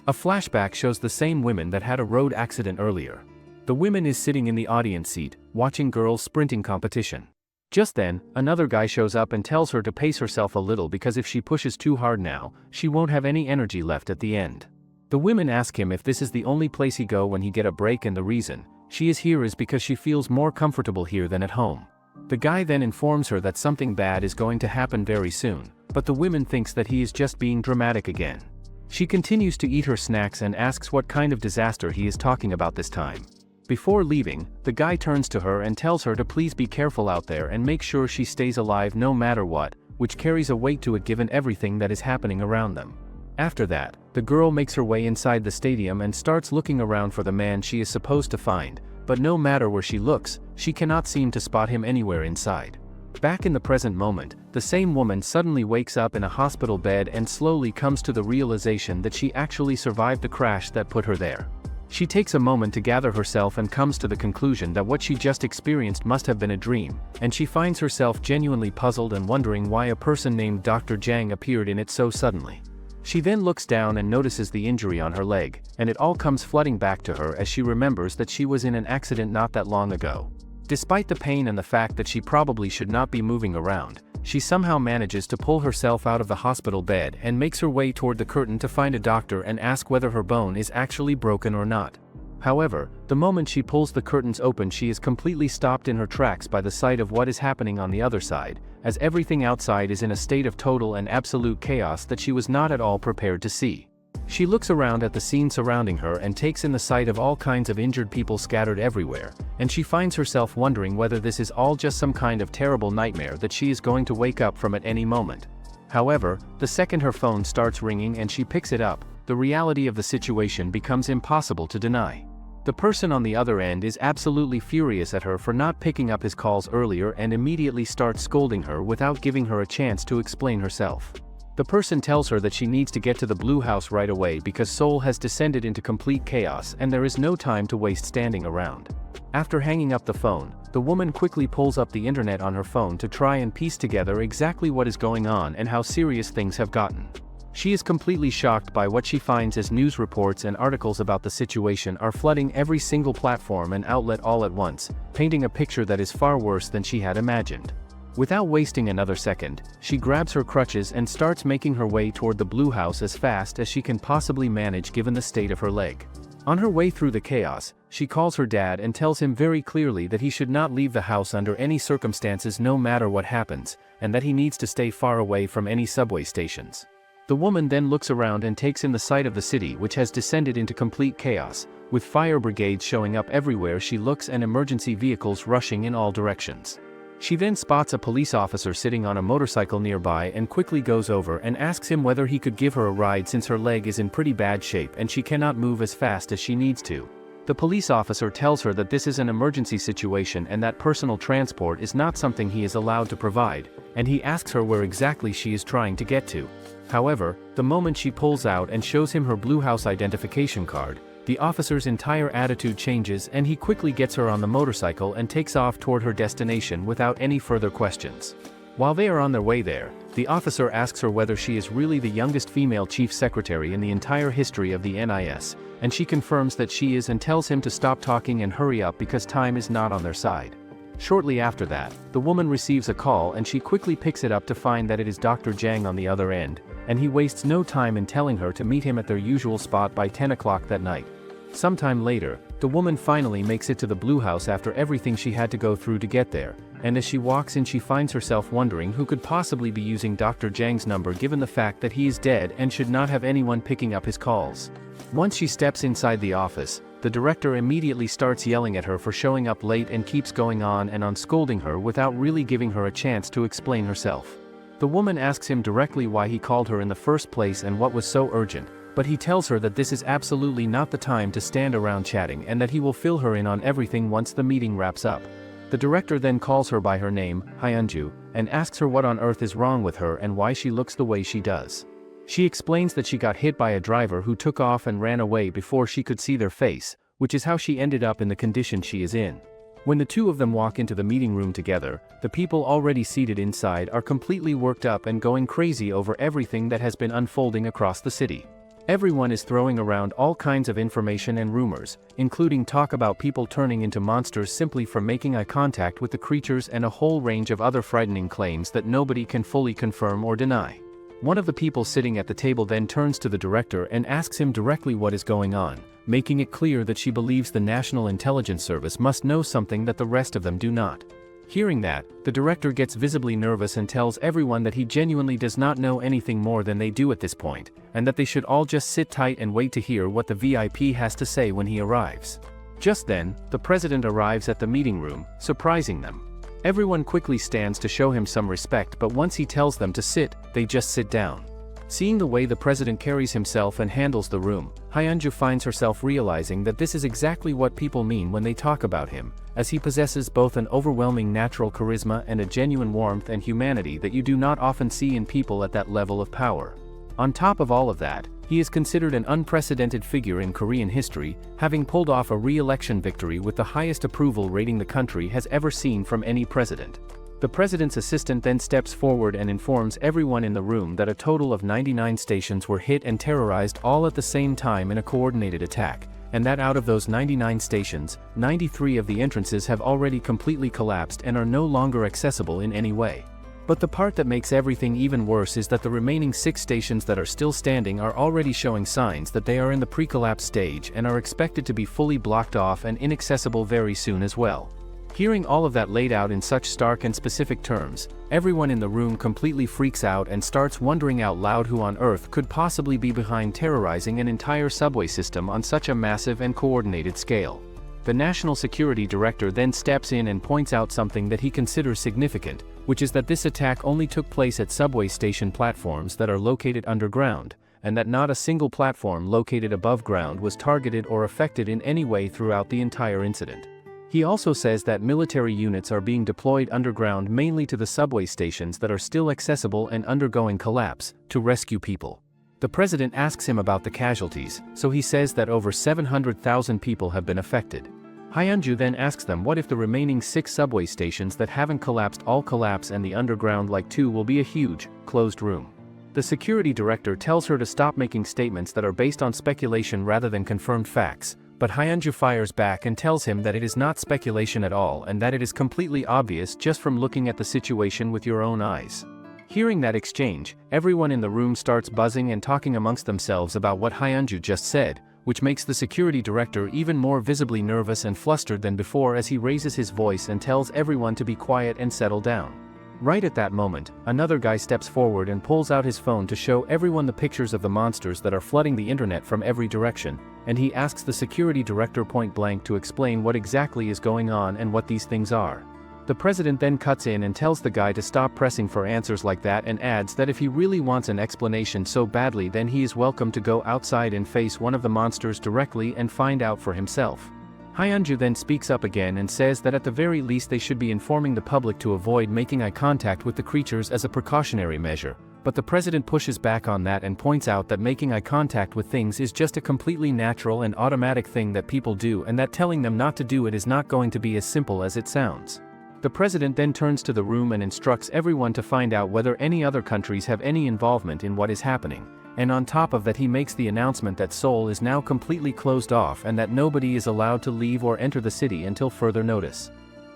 A flashback shows the same women that had a road accident earlier. The woman is sitting in the audience seat, watching girls' sprinting competition. Just then, another guy shows up and tells her to pace herself a little because if she pushes too hard now, she won't have any energy left at the end. The women ask him if this is the only place he go when he get a break, and the reason she is here is because she feels more comfortable here than at home. The guy then informs her that something bad is going to happen very soon, but the woman thinks that he is just being dramatic again. She continues to eat her snacks and asks what kind of disaster he is talking about this time. Before leaving, the guy turns to her and tells her to please be careful out there and make sure she stays alive no matter what, which carries a weight to it given everything that is happening around them. After that, the girl makes her way inside the stadium and starts looking around for the man she is supposed to find, but no matter where she looks, she cannot seem to spot him anywhere inside. Back in the present moment, the same woman suddenly wakes up in a hospital bed and slowly comes to the realization that she actually survived the crash that put her there. She takes a moment to gather herself and comes to the conclusion that what she just experienced must have been a dream, and she finds herself genuinely puzzled and wondering why a person named Dr. Jang appeared in it so suddenly. She then looks down and notices the injury on her leg, and it all comes flooding back to her as she remembers that she was in an accident not that long ago. Despite the pain and the fact that she probably should not be moving around, she somehow manages to pull herself out of the hospital bed and makes her way toward the curtain to find a doctor and ask whether her bone is actually broken or not. However, the moment she pulls the curtains open, she is completely stopped in her tracks by the sight of what is happening on the other side, as everything outside is in a state of total and absolute chaos that she was not at all prepared to see. She looks around at the scene surrounding her and takes in the sight of all kinds of injured people scattered everywhere, and she finds herself wondering whether this is all just some kind of terrible nightmare that she is going to wake up from at any moment. However, the second her phone starts ringing and she picks it up, the reality of the situation becomes impossible to deny. The person on the other end is absolutely furious at her for not picking up his calls earlier and immediately starts scolding her without giving her a chance to explain herself. The person tells her that she needs to get to the Blue House right away because Seoul has descended into complete chaos and there is no time to waste standing around. After hanging up the phone, the woman quickly pulls up the internet on her phone to try and piece together exactly what is going on and how serious things have gotten. She is completely shocked by what she finds as news reports and articles about the situation are flooding every single platform and outlet all at once, painting a picture that is far worse than she had imagined. Without wasting another second, she grabs her crutches and starts making her way toward the Blue House as fast as she can possibly manage given the state of her leg. On her way through the chaos, she calls her dad and tells him very clearly that he should not leave the house under any circumstances no matter what happens, and that he needs to stay far away from any subway stations. The woman then looks around and takes in the sight of the city, which has descended into complete chaos, with fire brigades showing up everywhere she looks and emergency vehicles rushing in all directions. She then spots a police officer sitting on a motorcycle nearby and quickly goes over and asks him whether he could give her a ride since her leg is in pretty bad shape and she cannot move as fast as she needs to. The police officer tells her that this is an emergency situation and that personal transport is not something he is allowed to provide, and he asks her where exactly she is trying to get to. However, the moment she pulls out and shows him her Blue House identification card, the officer's entire attitude changes and he quickly gets her on the motorcycle and takes off toward her destination without any further questions. While they are on their way there, the officer asks her whether she is really the youngest female chief secretary in the entire history of the NIS, and she confirms that she is and tells him to stop talking and hurry up because time is not on their side. Shortly after that, the woman receives a call and she quickly picks it up to find that it is Dr. Jang on the other end, and he wastes no time in telling her to meet him at their usual spot by 10 o'clock that night. Sometime later, the woman finally makes it to the Blue House after everything she had to go through to get there, and as she walks in she finds herself wondering who could possibly be using Dr. Jang's number given the fact that he is dead and should not have anyone picking up his calls. Once she steps inside the office, the director immediately starts yelling at her for showing up late and keeps going on and on scolding her without really giving her a chance to explain herself. The woman asks him directly why he called her in the first place and what was so urgent, but he tells her that this is absolutely not the time to stand around chatting and that he will fill her in on everything once the meeting wraps up. The director then calls her by her name, Hyunju, and asks her what on earth is wrong with her and why she looks the way she does. She explains that she got hit by a driver who took off and ran away before she could see their face, which is how she ended up in the condition she is in. When the two of them walk into the meeting room together, the people already seated inside are completely worked up and going crazy over everything that has been unfolding across the city. Everyone is throwing around all kinds of information and rumors, including talk about people turning into monsters simply from making eye contact with the creatures and a whole range of other frightening claims that nobody can fully confirm or deny. One of the people sitting at the table then turns to the director and asks him directly what is going on, making it clear that she believes the National Intelligence Service must know something that the rest of them do not. Hearing that, the director gets visibly nervous and tells everyone that he genuinely does not know anything more than they do at this point, and that they should all just sit tight and wait to hear what the VIP has to say when he arrives. Just then, the president arrives at the meeting room, surprising them. Everyone quickly stands to show him some respect, but once he tells them to sit, they just sit down. Seeing the way the president carries himself and handles the room, Hyunju finds herself realizing that this is exactly what people mean when they talk about him, as he possesses both an overwhelming natural charisma and a genuine warmth and humanity that you do not often see in people at that level of power. On top of all of that, he is considered an unprecedented figure in Korean history, having pulled off a re-election victory with the highest approval rating the country has ever seen from any president. The president's assistant then steps forward and informs everyone in the room that a total of 99 stations were hit and terrorized all at the same time in a coordinated attack, and that out of those 99 stations, 93 of the entrances have already completely collapsed and are no longer accessible in any way. But the part that makes everything even worse is that the remaining 6 stations that are still standing are already showing signs that they are in the pre-collapse stage and are expected to be fully blocked off and inaccessible very soon as well. Hearing all of that laid out in such stark and specific terms, everyone in the room completely freaks out and starts wondering out loud who on earth could possibly be behind terrorizing an entire subway system on such a massive and coordinated scale. The National Security Director then steps in and points out something that he considers significant, which is that this attack only took place at subway station platforms that are located underground, and that not a single platform located above ground was targeted or affected in any way throughout the entire incident. He also says that military units are being deployed underground mainly to the subway stations that are still accessible and undergoing collapse, to rescue people. The president asks him about the casualties, so he says that over 700,000 people have been affected. Hyunju then asks them what if the remaining 6 subway stations that haven't collapsed all collapse and the underground like 2 will be a huge, closed room. The security director tells her to stop making statements that are based on speculation rather than confirmed facts, but Hyunju fires back and tells him that it is not speculation at all and that it is completely obvious just from looking at the situation with your own eyes. Hearing that exchange, everyone in the room starts buzzing and talking amongst themselves about what Hyunju just said, which makes the security director even more visibly nervous and flustered than before as he raises his voice and tells everyone to be quiet and settle down. Right at that moment, another guy steps forward and pulls out his phone to show everyone the pictures of the monsters that are flooding the internet from every direction, and he asks the security director point blank to explain what exactly is going on and what these things are. The president then cuts in and tells the guy to stop pressing for answers like that and adds that if he really wants an explanation so badly then he is welcome to go outside and face one of the monsters directly and find out for himself. Hyunju then speaks up again and says that at the very least they should be informing the public to avoid making eye contact with the creatures as a precautionary measure, but the president pushes back on that and points out that making eye contact with things is just a completely natural and automatic thing that people do and that telling them not to do it is not going to be as simple as it sounds. The president then turns to the room and instructs everyone to find out whether any other countries have any involvement in what is happening, and on top of that he makes the announcement that Seoul is now completely closed off and that nobody is allowed to leave or enter the city until further notice.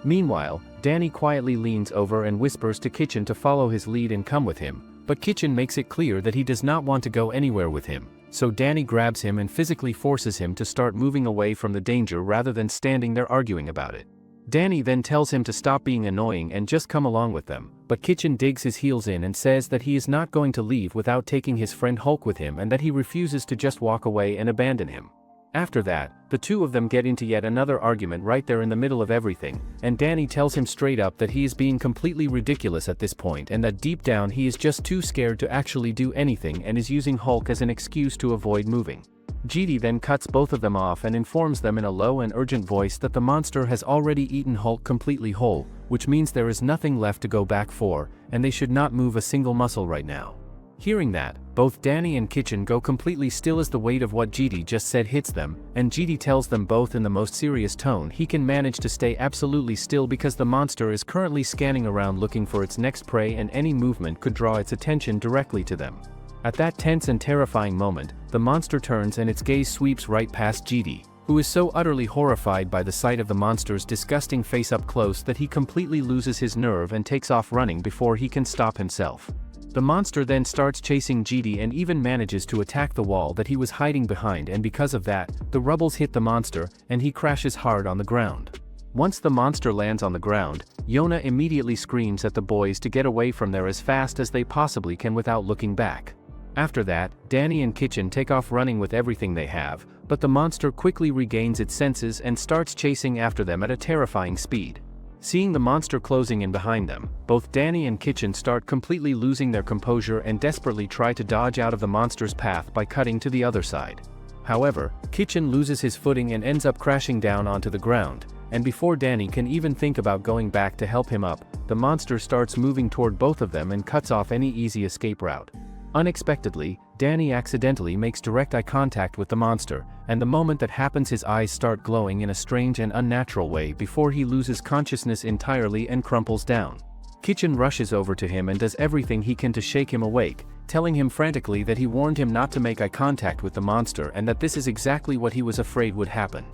Meanwhile, Danny quietly leans over and whispers to Kitchen to follow his lead and come with him, but Kitchen makes it clear that he does not want to go anywhere with him, so Danny grabs him and physically forces him to start moving away from the danger rather than standing there arguing about it. Danny then tells him to stop being annoying and just come along with them, but Kitchen digs his heels in and says that he is not going to leave without taking his friend Hulk with him and that he refuses to just walk away and abandon him. After that, the two of them get into yet another argument right there in the middle of everything, and Danny tells him straight up that he is being completely ridiculous at this point and that deep down he is just too scared to actually do anything and is using Hulk as an excuse to avoid moving. GD then cuts both of them off and informs them in a low and urgent voice that the monster has already eaten Hulk completely whole, which means there is nothing left to go back for, and they should not move a single muscle right now. Hearing that, both Danny and Kitchen go completely still as the weight of what GD just said hits them, and GD tells them both in the most serious tone he can manage to stay absolutely still because the monster is currently scanning around looking for its next prey and any movement could draw its attention directly to them. At that tense and terrifying moment, the monster turns and its gaze sweeps right past GD, who is so utterly horrified by the sight of the monster's disgusting face up close that he completely loses his nerve and takes off running before he can stop himself. The monster then starts chasing GD and even manages to attack the wall that he was hiding behind, and because of that, the rubbles hit the monster and he crashes hard on the ground. Once the monster lands on the ground, Yona immediately screams at the boys to get away from there as fast as they possibly can without looking back. After that, Danny and Kitchen take off running with everything they have, but the monster quickly regains its senses and starts chasing after them at a terrifying speed. Seeing the monster closing in behind them, both Danny and Kitchen start completely losing their composure and desperately try to dodge out of the monster's path by cutting to the other side. However, Kitchen loses his footing and ends up crashing down onto the ground, and before Danny can even think about going back to help him up, the monster starts moving toward both of them and cuts off any easy escape route. Unexpectedly, Danny accidentally makes direct eye contact with the monster, and the moment that happens his eyes start glowing in a strange and unnatural way before he loses consciousness entirely and crumples down. Kitchen rushes over to him and does everything he can to shake him awake, telling him frantically that he warned him not to make eye contact with the monster and that this is exactly what he was afraid would happen.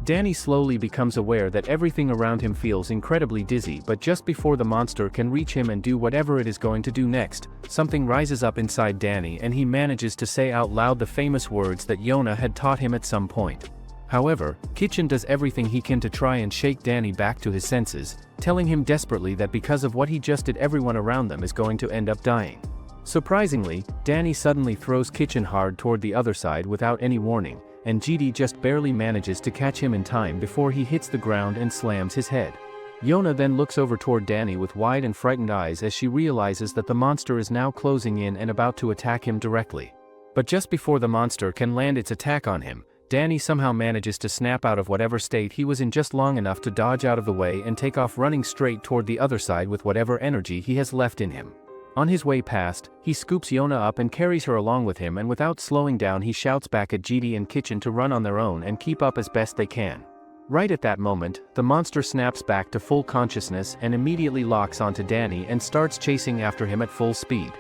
Danny slowly becomes aware that everything around him feels incredibly dizzy, but just before the monster can reach him and do whatever it is going to do next, something rises up inside Danny and he manages to say out loud the famous words that Yona had taught him at some point. However, Kitchen does everything he can to try and shake Danny back to his senses, telling him desperately that because of what he just did, everyone around them is going to end up dying. Surprisingly, Danny suddenly throws Kitchen hard toward the other side without any warning, and GD just barely manages to catch him in time before he hits the ground and slams his head. Yona then looks over toward Danny with wide and frightened eyes as she realizes that the monster is now closing in and about to attack him directly. But just before the monster can land its attack on him, Danny somehow manages to snap out of whatever state he was in just long enough to dodge out of the way and take off running straight toward the other side with whatever energy he has left in him. On his way past, he scoops Yona up and carries her along with him, and without slowing down he shouts back at GD and Kitchen to run on their own and keep up as best they can. Right at that moment, the monster snaps back to full consciousness and immediately locks onto Danny and starts chasing after him at full speed.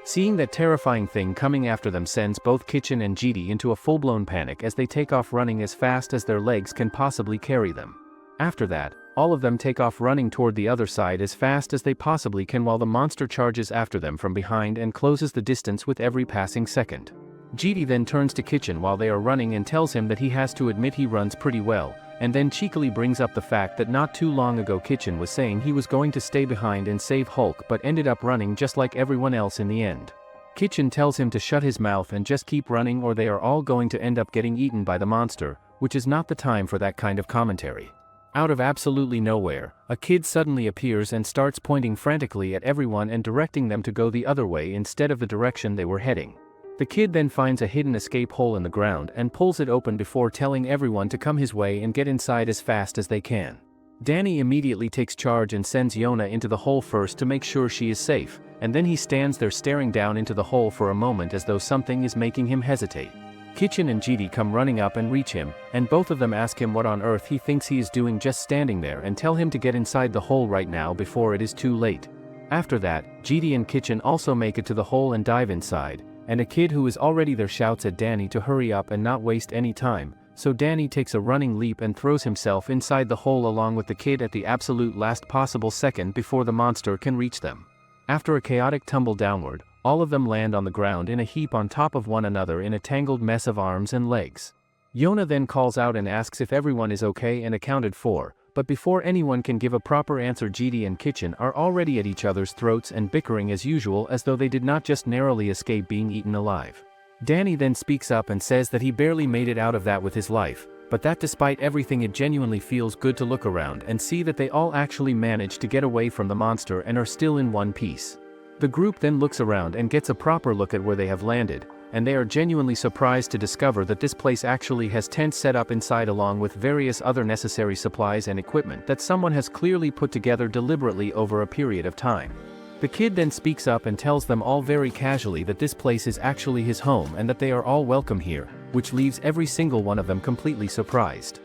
Seeing that terrifying thing coming after them sends both Kitchen and GD into a full-blown panic as they take off running as fast as their legs can possibly carry them. After that, all of them take off running toward the other side as fast as they possibly can while the monster charges after them from behind and closes the distance with every passing second. GD then turns to Kitchen while they are running and tells him that he has to admit he runs pretty well, and then cheekily brings up the fact that not too long ago Kitchen was saying he was going to stay behind and save Hulk but ended up running just like everyone else in the end. Kitchen tells him to shut his mouth and just keep running or they are all going to end up getting eaten by the monster, which is not the time for that kind of commentary. Out of absolutely nowhere, a kid suddenly appears and starts pointing frantically at everyone and directing them to go the other way instead of the direction they were heading. The kid then finds a hidden escape hole in the ground and pulls it open before telling everyone to come his way and get inside as fast as they can. Danny immediately takes charge and sends Yona into the hole first to make sure she is safe, and then he stands there staring down into the hole for a moment as though something is making him hesitate. Kitchen and GD come running up and reach him, and both of them ask him what on earth he thinks he is doing just standing there and tell him to get inside the hole right now before it is too late. After that, GD and Kitchen also make it to the hole and dive inside, and a kid who is already there shouts at Danny to hurry up and not waste any time, so Danny takes a running leap and throws himself inside the hole along with the kid at the absolute last possible second before the monster can reach them. After a chaotic tumble downward, all of them land on the ground in a heap on top of one another in a tangled mess of arms and legs. Yona then calls out and asks if everyone is okay and accounted for, but before anyone can give a proper answer, GD and Kitchen are already at each other's throats and bickering as usual as though they did not just narrowly escape being eaten alive. Danny then speaks up and says that he barely made it out of that with his life, but that despite everything it genuinely feels good to look around and see that they all actually managed to get away from the monster and are still in one piece. The group then looks around and gets a proper look at where they have landed, and they are genuinely surprised to discover that this place actually has tents set up inside along with various other necessary supplies and equipment that someone has clearly put together deliberately over a period of time. The kid then speaks up and tells them all very casually that this place is actually his home and that they are all welcome here, which leaves every single one of them completely surprised.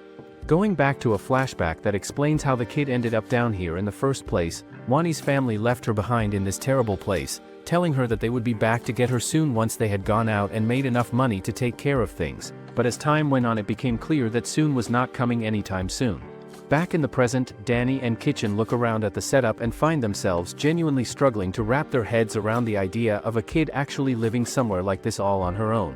Going back to a flashback that explains how the kid ended up down here in the first place, Wani's family left her behind in this terrible place, telling her that they would be back to get her soon once they had gone out and made enough money to take care of things, but as time went on it became clear that soon was not coming anytime soon. Back in the present, Danny and Kitchen look around at the setup and find themselves genuinely struggling to wrap their heads around the idea of a kid actually living somewhere like this all on her own.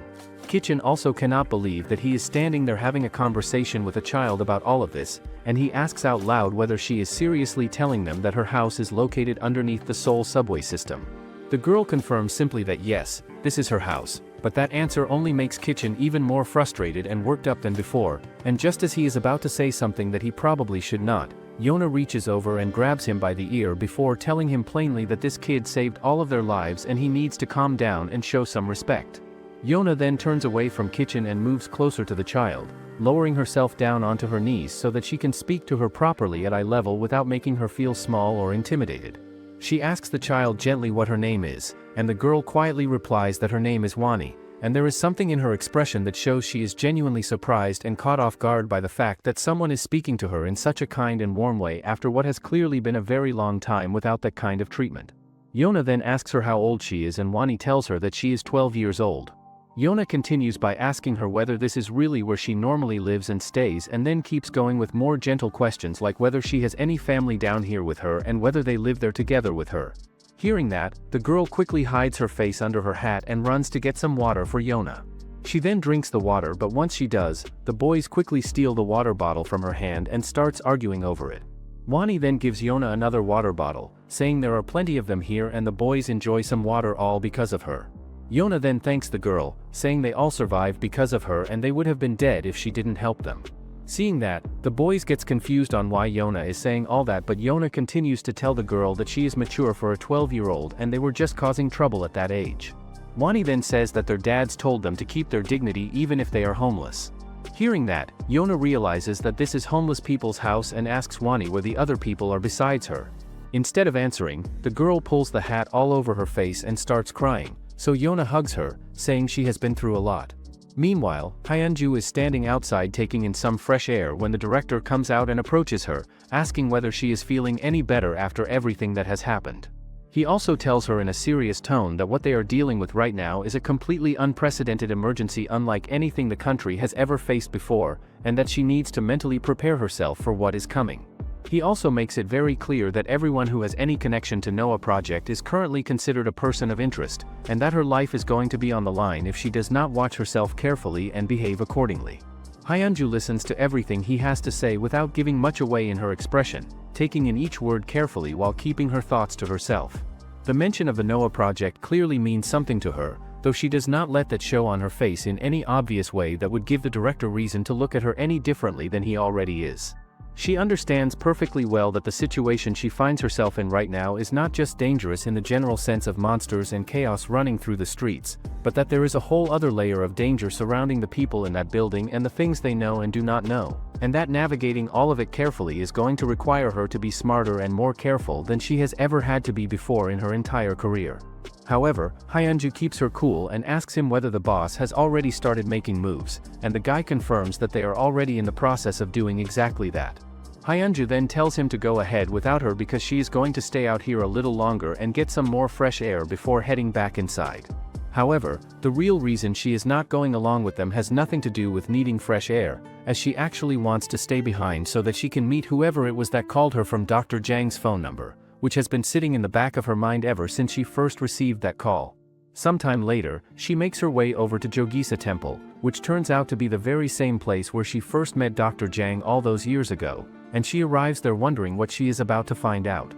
Kitchen also cannot believe that he is standing there having a conversation with a child about all of this, and he asks out loud whether she is seriously telling them that her house is located underneath the Seoul subway system. The girl confirms simply that yes, this is her house, but that answer only makes Kitchen even more frustrated and worked up than before, and just as he is about to say something that he probably should not, Yona reaches over and grabs him by the ear before telling him plainly that this kid saved all of their lives and he needs to calm down and show some respect. Yona then turns away from Kitchen and moves closer to the child, lowering herself down onto her knees so that she can speak to her properly at eye level without making her feel small or intimidated. She asks the child gently what her name is, and the girl quietly replies that her name is Wani, and there is something in her expression that shows she is genuinely surprised and caught off guard by the fact that someone is speaking to her in such a kind and warm way after what has clearly been a very long time without that kind of treatment. Yona then asks her how old she is and Wani tells her that she is 12 years old. Yona continues by asking her whether this is really where she normally lives and stays, and then keeps going with more gentle questions like whether she has any family down here with her and whether they live there together with her. Hearing that, the girl quickly hides her face under her hat and runs to get some water for Yona. She then drinks the water, but once she does, the boys quickly steal the water bottle from her hand and starts arguing over it. Wani then gives Yona another water bottle, saying there are plenty of them here and the boys enjoy some water all because of her. Yona then thanks the girl, saying they all survived because of her and they would have been dead if she didn't help them. Seeing that, the boys gets confused on why Yona is saying all that, but Yona continues to tell the girl that she is mature for a 12-year-old and they were just causing trouble at that age. Wani then says that their dads told them to keep their dignity even if they are homeless. Hearing that, Yona realizes that this is homeless people's house and asks Wani where the other people are besides her. Instead of answering, the girl pulls the hat all over her face and starts crying, so Yona hugs her, saying she has been through a lot. Meanwhile, Hyunju is standing outside taking in some fresh air when the director comes out and approaches her, asking whether she is feeling any better after everything that has happened. He also tells her in a serious tone that what they are dealing with right now is a completely unprecedented emergency unlike anything the country has ever faced before, and that she needs to mentally prepare herself for what is coming. He also makes it very clear that everyone who has any connection to Noah Project is currently considered a person of interest, and that her life is going to be on the line if she does not watch herself carefully and behave accordingly. Hyunju listens to everything he has to say without giving much away in her expression, taking in each word carefully while keeping her thoughts to herself. The mention of the Noah Project clearly means something to her, though she does not let that show on her face in any obvious way that would give the director reason to look at her any differently than he already is. She understands perfectly well that the situation she finds herself in right now is not just dangerous in the general sense of monsters and chaos running through the streets, but that there is a whole other layer of danger surrounding the people in that building and the things they know and do not know, and that navigating all of it carefully is going to require her to be smarter and more careful than she has ever had to be before in her entire career. However, Hyunju keeps her cool and asks him whether the boss has already started making moves, and the guy confirms that they are already in the process of doing exactly that. Hyunju then tells him to go ahead without her because she is going to stay out here a little longer and get some more fresh air before heading back inside. However, the real reason she is not going along with them has nothing to do with needing fresh air, as she actually wants to stay behind so that she can meet whoever it was that called her from Dr. Jang's phone number, which has been sitting in the back of her mind ever since she first received that call. Sometime later, she makes her way over to Jogisa Temple, which turns out to be the very same place where she first met Dr. Jang all those years ago, and she arrives there wondering what she is about to find out.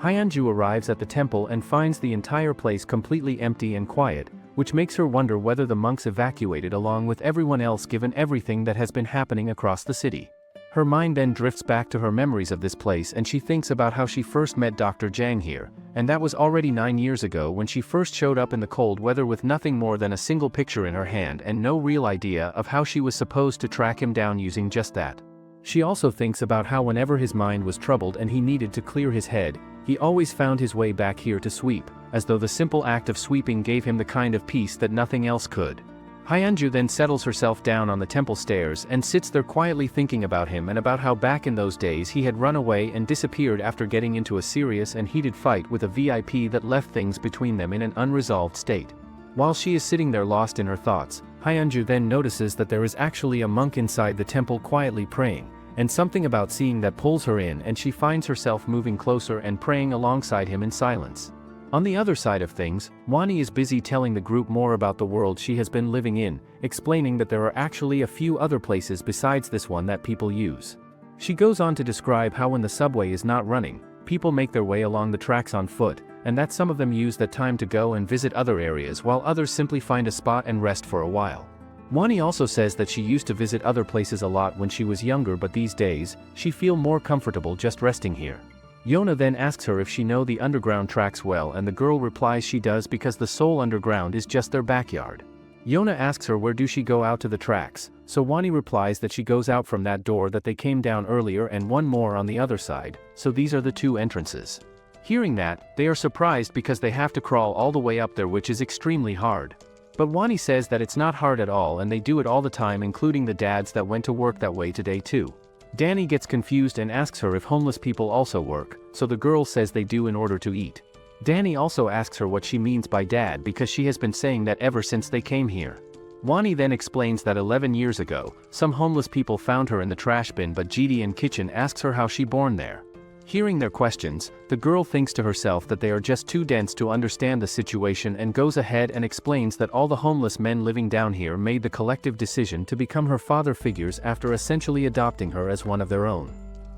Hyunju arrives at the temple and finds the entire place completely empty and quiet, which makes her wonder whether the monks evacuated along with everyone else given everything that has been happening across the city. Her mind then drifts back to her memories of this place and she thinks about how she first met Dr. Jang here, and that was already 9 years ago when she first showed up in the cold weather with nothing more than a single picture in her hand and no real idea of how she was supposed to track him down using just that. She also thinks about how whenever his mind was troubled and he needed to clear his head, he always found his way back here to sweep, as though the simple act of sweeping gave him the kind of peace that nothing else could. Hyunju then settles herself down on the temple stairs and sits there quietly thinking about him and about how back in those days he had run away and disappeared after getting into a serious and heated fight with a VIP that left things between them in an unresolved state. While she is sitting there lost in her thoughts, Hyunju then notices that there is actually a monk inside the temple quietly praying, and something about seeing that pulls her in and she finds herself moving closer and praying alongside him in silence. On the other side of things, Wani is busy telling the group more about the world she has been living in, explaining that there are actually a few other places besides this one that people use. She goes on to describe how when the subway is not running, people make their way along the tracks on foot, and that some of them use that time to go and visit other areas while others simply find a spot and rest for a while. Wani also says that she used to visit other places a lot when she was younger, but these days, she feels more comfortable just resting here. Yona then asks her if she knows the underground tracks well, and the girl replies she does because the Seoul Underground is just their backyard. Yona asks her where do she go out to the tracks, so Wani replies that she goes out from that door that they came down earlier and one more on the other side, so these are the two entrances. Hearing that, they are surprised because they have to crawl all the way up there, which is extremely hard. But Wani says that it's not hard at all and they do it all the time, including the dads that went to work that way today too. Danny gets confused and asks her if homeless people also work, so the girl says they do in order to eat. Danny also asks her what she means by dad because she has been saying that ever since they came here. Wani then explains that 11 years ago, some homeless people found her in the trash bin, but Jidi and Kitchen asks her how she born there. Hearing their questions, the girl thinks to herself that they are just too dense to understand the situation and goes ahead and explains that all the homeless men living down here made the collective decision to become her father figures after essentially adopting her as one of their own.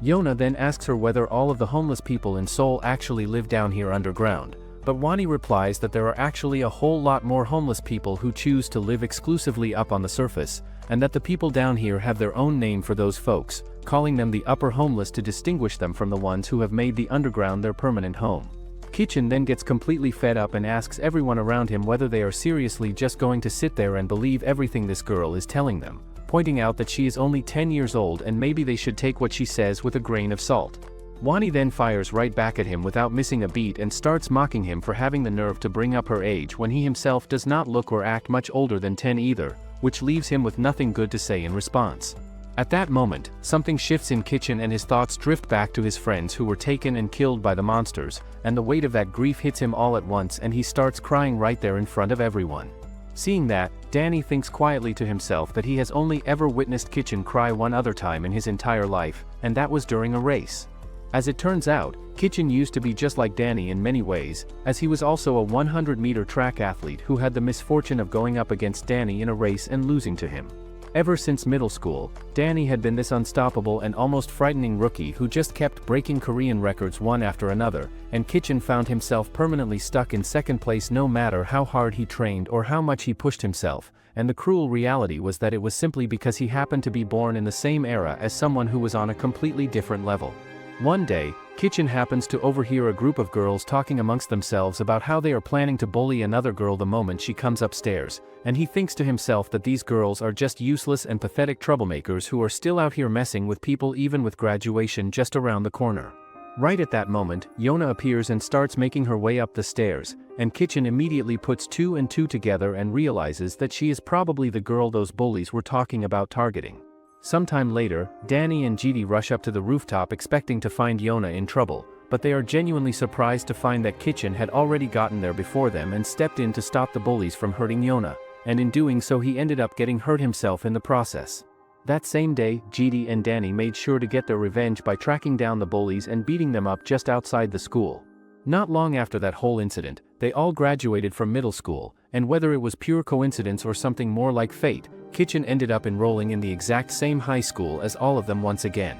Yona then asks her whether all of the homeless people in Seoul actually live down here underground, but Wani replies that there are actually a whole lot more homeless people who choose to live exclusively up on the surface, and that the people down here have their own name for those folks, calling them the upper homeless to distinguish them from the ones who have made the underground their permanent home. Kitchen then gets completely fed up and asks everyone around him whether they are seriously just going to sit there and believe everything this girl is telling them, pointing out that she is only 10 years old and maybe they should take what she says with a grain of salt. Wani then fires right back at him without missing a beat and starts mocking him for having the nerve to bring up her age when he himself does not look or act much older than 10 either, which leaves him with nothing good to say in response. At that moment, something shifts in Kitchen and his thoughts drift back to his friends who were taken and killed by the monsters, and the weight of that grief hits him all at once and he starts crying right there in front of everyone. Seeing that, Danny thinks quietly to himself that he has only ever witnessed Kitchen cry one other time in his entire life, and that was during a race. As it turns out, Kitchen used to be just like Danny in many ways, as he was also a 100-meter track athlete who had the misfortune of going up against Danny in a race and losing to him. Ever since middle school, Danny had been this unstoppable and almost frightening rookie who just kept breaking Korean records one after another, and Kitchen found himself permanently stuck in second place no matter how hard he trained or how much he pushed himself, and the cruel reality was that it was simply because he happened to be born in the same era as someone who was on a completely different level. One day, Kitchen happens to overhear a group of girls talking amongst themselves about how they are planning to bully another girl the moment she comes upstairs, and he thinks to himself that these girls are just useless and pathetic troublemakers who are still out here messing with people even with graduation just around the corner. Right at that moment, Yona appears and starts making her way up the stairs, and Kitchen immediately puts two and two together and realizes that she is probably the girl those bullies were talking about targeting. Sometime later, Danny and Jidi rush up to the rooftop expecting to find Yona in trouble, but they are genuinely surprised to find that Kitchen had already gotten there before them and stepped in to stop the bullies from hurting Yona, and in doing so he ended up getting hurt himself in the process. That same day, Jidi and Danny made sure to get their revenge by tracking down the bullies and beating them up just outside the school. Not long after that whole incident, they all graduated from middle school, and whether it was pure coincidence or something more like fate, Kitchen ended up enrolling in the exact same high school as all of them once again.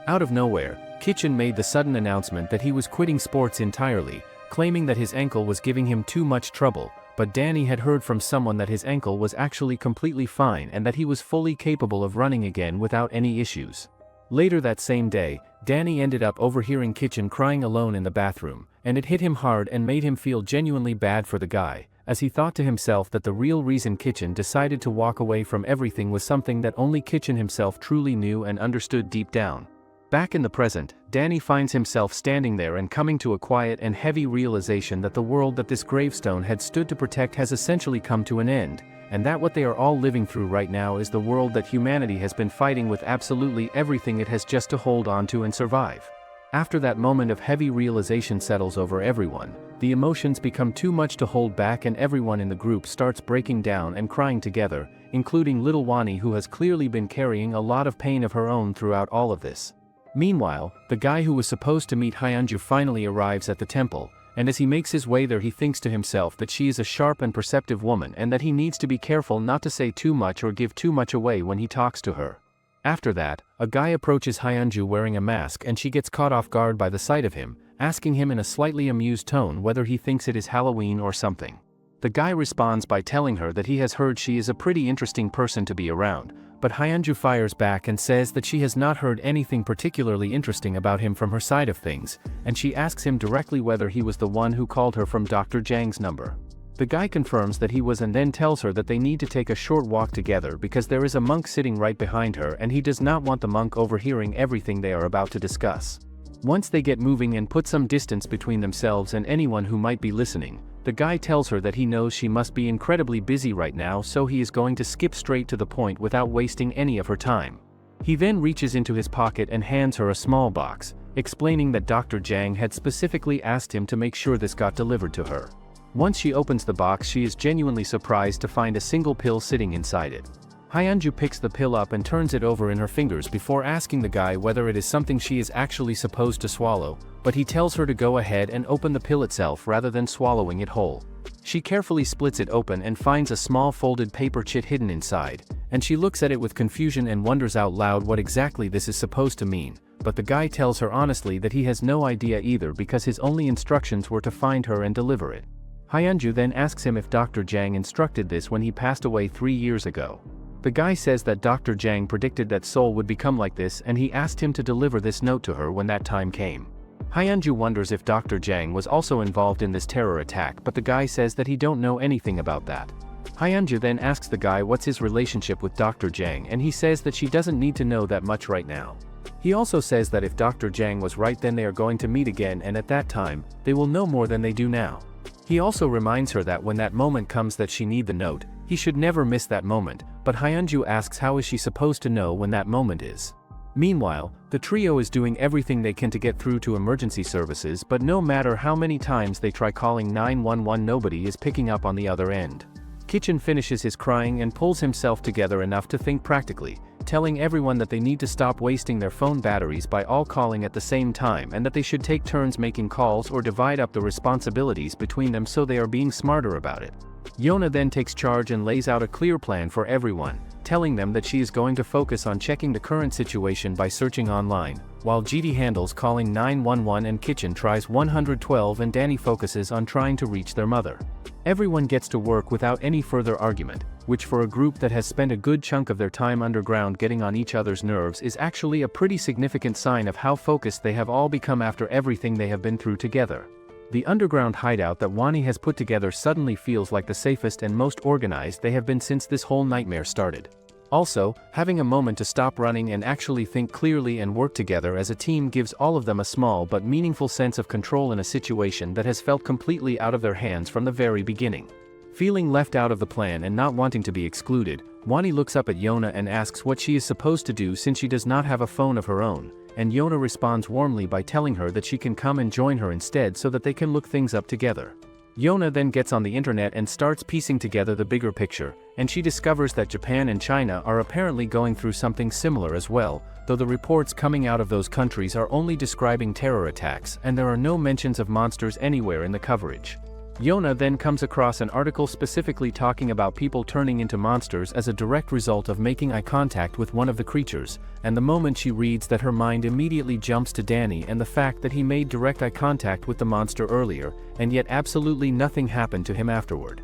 Out of nowhere, Kitchen made the sudden announcement that he was quitting sports entirely, claiming that his ankle was giving him too much trouble, but Danny had heard from someone that his ankle was actually completely fine and that he was fully capable of running again without any issues. Later that same day, Danny ended up overhearing Kitchen crying alone in the bathroom, and it hit him hard and made him feel genuinely bad for the guy, as he thought to himself that the real reason Kitchen decided to walk away from everything was something that only Kitchen himself truly knew and understood deep down. Back in the present, Danny finds himself standing there and coming to a quiet and heavy realization that the world that this gravestone had stood to protect has essentially come to an end, and that what they are all living through right now is the world that humanity has been fighting with absolutely everything it has just to hold on to and survive. After that moment of heavy realization settles over everyone, the emotions become too much to hold back and everyone in the group starts breaking down and crying together, including little Wani, who has clearly been carrying a lot of pain of her own throughout all of this. Meanwhile, the guy who was supposed to meet Hyunju finally arrives at the temple, and as he makes his way there he thinks to himself that she is a sharp and perceptive woman and that he needs to be careful not to say too much or give too much away when he talks to her. After that, a guy approaches Hyunju wearing a mask and she gets caught off guard by the sight of him, asking him in a slightly amused tone whether he thinks it is Halloween or something. The guy responds by telling her that he has heard she is a pretty interesting person to be around, but Hyunju fires back and says that she has not heard anything particularly interesting about him from her side of things, and she asks him directly whether he was the one who called her from Dr. Jang's number. The guy confirms that he was and then tells her that they need to take a short walk together because there is a monk sitting right behind her and he does not want the monk overhearing everything they are about to discuss. Once they get moving and put some distance between themselves and anyone who might be listening, The guy tells her that he knows she must be incredibly busy right now, so he is going to skip straight to the point without wasting any of her time. He then reaches into his pocket and hands her a small box, explaining that Dr. Jang had specifically asked him to make sure this got delivered to her. Once she opens the box, she is genuinely surprised to find a single pill sitting inside it. Hyunju picks the pill up and turns it over in her fingers before asking the guy whether it is something she is actually supposed to swallow, but he tells her to go ahead and open the pill itself rather than swallowing it whole. She carefully splits it open and finds a small folded paper chit hidden inside, and she looks at it with confusion and wonders out loud what exactly this is supposed to mean, but the guy tells her honestly that he has no idea either because his only instructions were to find her and deliver it. Hyunju then asks him if Dr. Jang instructed this when he passed away 3 years ago. The guy says that Dr. Jang predicted that Seoul would become like this and he asked him to deliver this note to her when that time came. Hyunju wonders if Dr. Jang was also involved in this terror attack, but the guy says that he don't know anything about that. Hyunju then asks the guy what's his relationship with Dr. Jang, and he says that she doesn't need to know that much right now. He also says that if Dr. Jang was right, then they are going to meet again, and at that time, they will know more than they do now. He also reminds her that when that moment comes that she need the note, he should never miss that moment, but Hyunju asks how is she supposed to know when that moment is. Meanwhile, the trio is doing everything they can to get through to emergency services, but no matter how many times they try calling 911, nobody is picking up on the other end. Kitchen finishes his crying and pulls himself together enough to think practically, telling everyone that they need to stop wasting their phone batteries by all calling at the same time and that they should take turns making calls or divide up the responsibilities between them so they are being smarter about it. Yona then takes charge and lays out a clear plan for everyone, telling them that she is going to focus on checking the current situation by searching online, while GD handles calling 911 and Kitchen tries 112 and Danny focuses on trying to reach their mother. Everyone gets to work without any further argument, which for a group that has spent a good chunk of their time underground getting on each other's nerves is actually a pretty significant sign of how focused they have all become after everything they have been through together. The underground hideout that Wani has put together suddenly feels like the safest and most organized they have been since this whole nightmare started. Also, having a moment to stop running and actually think clearly and work together as a team gives all of them a small but meaningful sense of control in a situation that has felt completely out of their hands from the very beginning. Feeling left out of the plan and not wanting to be excluded, Wani looks up at Yona and asks what she is supposed to do since she does not have a phone of her own, and Yona responds warmly by telling her that she can come and join her instead so that they can look things up together. Yona then gets on the internet and starts piecing together the bigger picture, and she discovers that Japan and China are apparently going through something similar as well, though the reports coming out of those countries are only describing terror attacks and there are no mentions of monsters anywhere in the coverage. Yona then comes across an article specifically talking about people turning into monsters as a direct result of making eye contact with one of the creatures, and the moment she reads that her mind immediately jumps to Danny and the fact that he made direct eye contact with the monster earlier, and yet absolutely nothing happened to him afterward.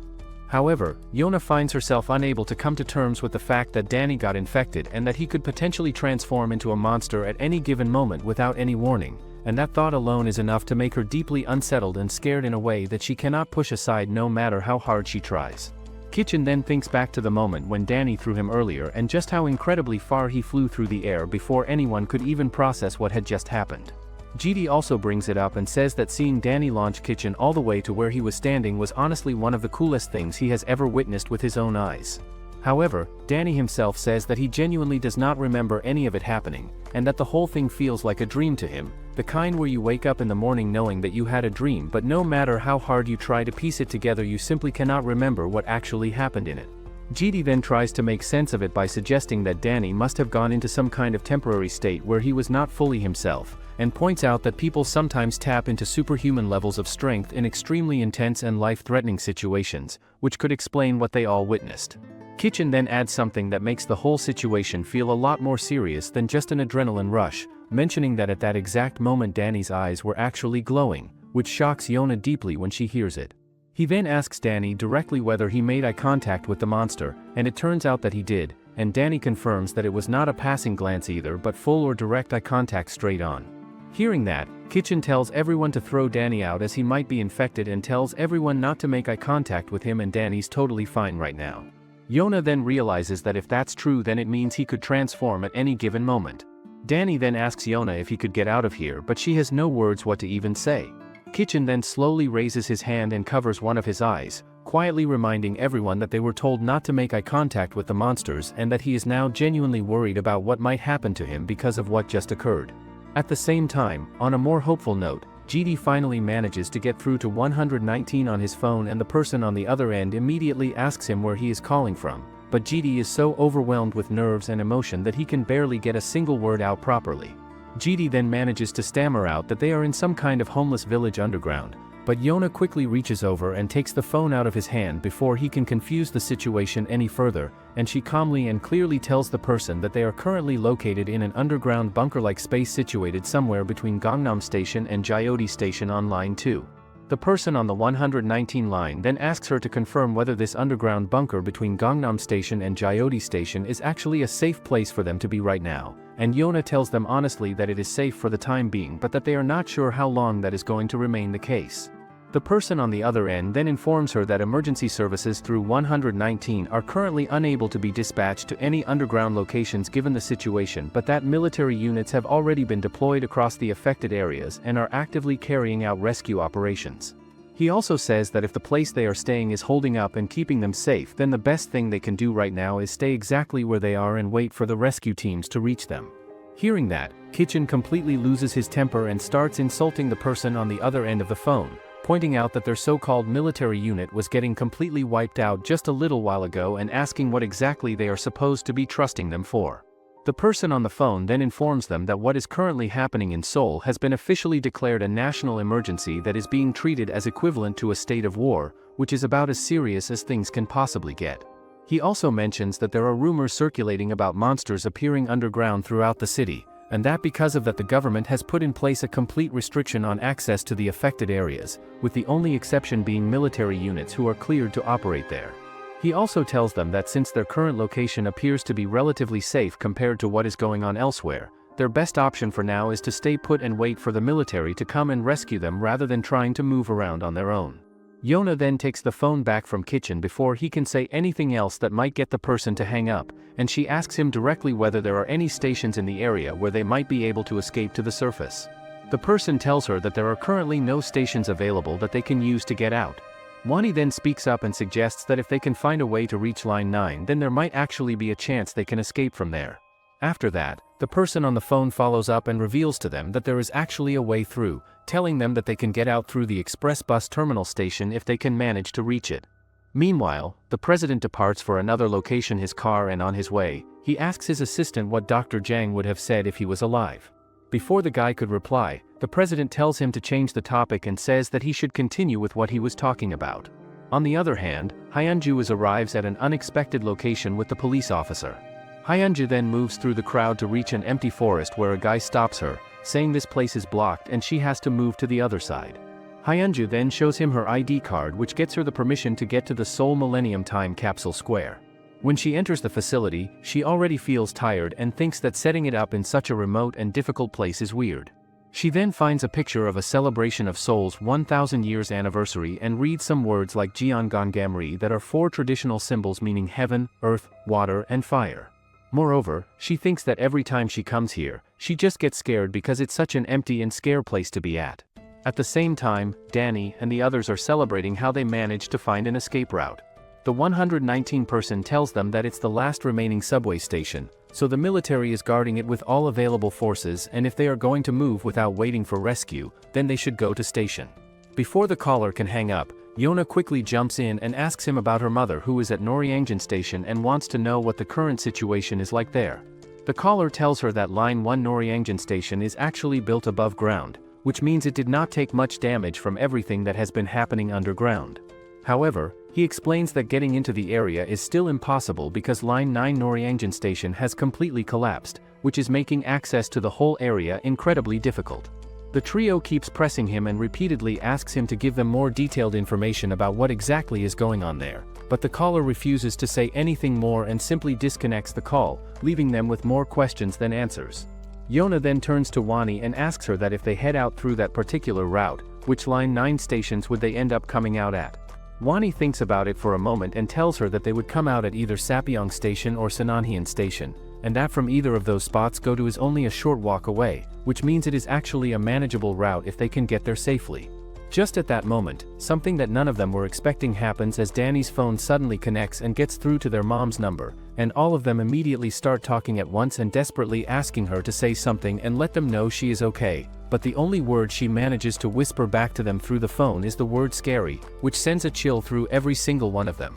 However, Yona finds herself unable to come to terms with the fact that Danny got infected and that he could potentially transform into a monster at any given moment without any warning, and that thought alone is enough to make her deeply unsettled and scared in a way that she cannot push aside no matter how hard she tries. Kitchen then thinks back to the moment when Danny threw him earlier and just how incredibly far he flew through the air before anyone could even process what had just happened. GD also brings it up and says that seeing Danny launch Kitchen all the way to where he was standing was honestly one of the coolest things he has ever witnessed with his own eyes. However, Danny himself says that he genuinely does not remember any of it happening, and that the whole thing feels like a dream to him, the kind where you wake up in the morning knowing that you had a dream, but no matter how hard you try to piece it together you simply cannot remember what actually happened in it. GD then tries to make sense of it by suggesting that Danny must have gone into some kind of temporary state where he was not fully himself, and points out that people sometimes tap into superhuman levels of strength in extremely intense and life-threatening situations, which could explain what they all witnessed. Kitchen then adds something that makes the whole situation feel a lot more serious than just an adrenaline rush, mentioning that at that exact moment Danny's eyes were actually glowing, which shocks Yona deeply when she hears it. He then asks Danny directly whether he made eye contact with the monster, and it turns out that he did, and Danny confirms that it was not a passing glance either but full or direct eye contact straight on. Hearing that, Kitchen tells everyone to throw Danny out as he might be infected and tells everyone not to make eye contact with him and Danny's totally fine right now. Yona then realizes that if that's true then it means he could transform at any given moment. Danny then asks Yona if he could get out of here but she has no words what to even say. Kitchen then slowly raises his hand and covers one of his eyes, quietly reminding everyone that they were told not to make eye contact with the monsters and that he is now genuinely worried about what might happen to him because of what just occurred. At the same time, on a more hopeful note, GD finally manages to get through to 119 on his phone, and the person on the other end immediately asks him where he is calling from, but GD is so overwhelmed with nerves and emotion that he can barely get a single word out properly. GD then manages to stammer out that they are in some kind of homeless village underground, but Yona quickly reaches over and takes the phone out of his hand before he can confuse the situation any further, and she calmly and clearly tells the person that they are currently located in an underground bunker-like space situated somewhere between Gangnam Station and Jyoti Station on Line 2. The person on the 119 line then asks her to confirm whether this underground bunker between Gangnam Station and Jyoti Station is actually a safe place for them to be right now, and Yona tells them honestly that it is safe for the time being, but that they are not sure how long that is going to remain the case. The person on the other end then informs her that emergency services through 119 are currently unable to be dispatched to any underground locations given the situation, but that military units have already been deployed across the affected areas and are actively carrying out rescue operations. He also says that if the place they are staying is holding up and keeping them safe, then the best thing they can do right now is stay exactly where they are and wait for the rescue teams to reach them. Hearing that, Kitchen completely loses his temper and starts insulting the person on the other end of the phone, pointing out that their so-called military unit was getting completely wiped out just a little while ago and asking what exactly they are supposed to be trusting them for. The person on the phone then informs them that what is currently happening in Seoul has been officially declared a national emergency that is being treated as equivalent to a state of war, which is about as serious as things can possibly get. He also mentions that there are rumors circulating about monsters appearing underground throughout the city, and that because of that the government has put in place a complete restriction on access to the affected areas, with the only exception being military units who are cleared to operate there. He also tells them that since their current location appears to be relatively safe compared to what is going on elsewhere, their best option for now is to stay put and wait for the military to come and rescue them rather than trying to move around on their own. Yona then takes the phone back from Kitchen before he can say anything else that might get the person to hang up, and she asks him directly whether there are any stations in the area where they might be able to escape to the surface. The person tells her that there are currently no stations available that they can use to get out. Wani then speaks up and suggests that if they can find a way to reach Line 9, then there might actually be a chance they can escape from there. After that, the person on the phone follows up and reveals to them that there is actually a way through, telling them that they can get out through the express bus terminal station if they can manage to reach it. Meanwhile, the president departs for another location his car, and on his way, he asks his assistant what Dr. Jang would have said if he was alive. Before the guy could reply, the president tells him to change the topic and says that he should continue with what he was talking about. On the other hand, Hyunju arrives at an unexpected location with the police officer. Hyunju then moves through the crowd to reach an empty forest where a guy stops her, saying this place is blocked and she has to move to the other side. Hyunju then shows him her ID card, which gets her the permission to get to the Seoul Millennium Time Capsule Square. When she enters the facility, she already feels tired and thinks that setting it up in such a remote and difficult place is weird. She then finds a picture of a celebration of Seoul's 1000 years anniversary and reads some words like Jeongongamri that are 4 traditional symbols meaning heaven, earth, water, and fire. Moreover, she thinks that every time she comes here, she just gets scared because it's such an empty and scare place to be at. At the same time, Danny and the others are celebrating how they managed to find an escape route. The 119 person tells them that it's the last remaining subway station, so the military is guarding it with all available forces, and if they are going to move without waiting for rescue, then they should go to station. Before the caller can hang up, Yona quickly jumps in and asks him about her mother, who is at Noryeongjin Station and wants to know what the current situation is like there. The caller tells her that Line 1 Noryeongjin Station is actually built above ground, which means it did not take much damage from everything that has been happening underground. However, he explains that getting into the area is still impossible because Line 9 Noryeongjin Station has completely collapsed, which is making access to the whole area incredibly difficult. The trio keeps pressing him and repeatedly asks him to give them more detailed information about what exactly is going on there, but the caller refuses to say anything more and simply disconnects the call, leaving them with more questions than answers. Yona then turns to Wani and asks her that if they head out through that particular route, which Line 9 stations would they end up coming out at? Wani thinks about it for a moment and tells her that they would come out at either Sapyeong Station or Sananheon Station, and that from either of those spots go to is only a short walk away, which means it is actually a manageable route if they can get there safely. Just at that moment, something that none of them were expecting happens as Danny's phone suddenly connects and gets through to their mom's number, and all of them immediately start talking at once and desperately asking her to say something and let them know she is okay, but the only word she manages to whisper back to them through the phone is the word scary, which sends a chill through every single one of them.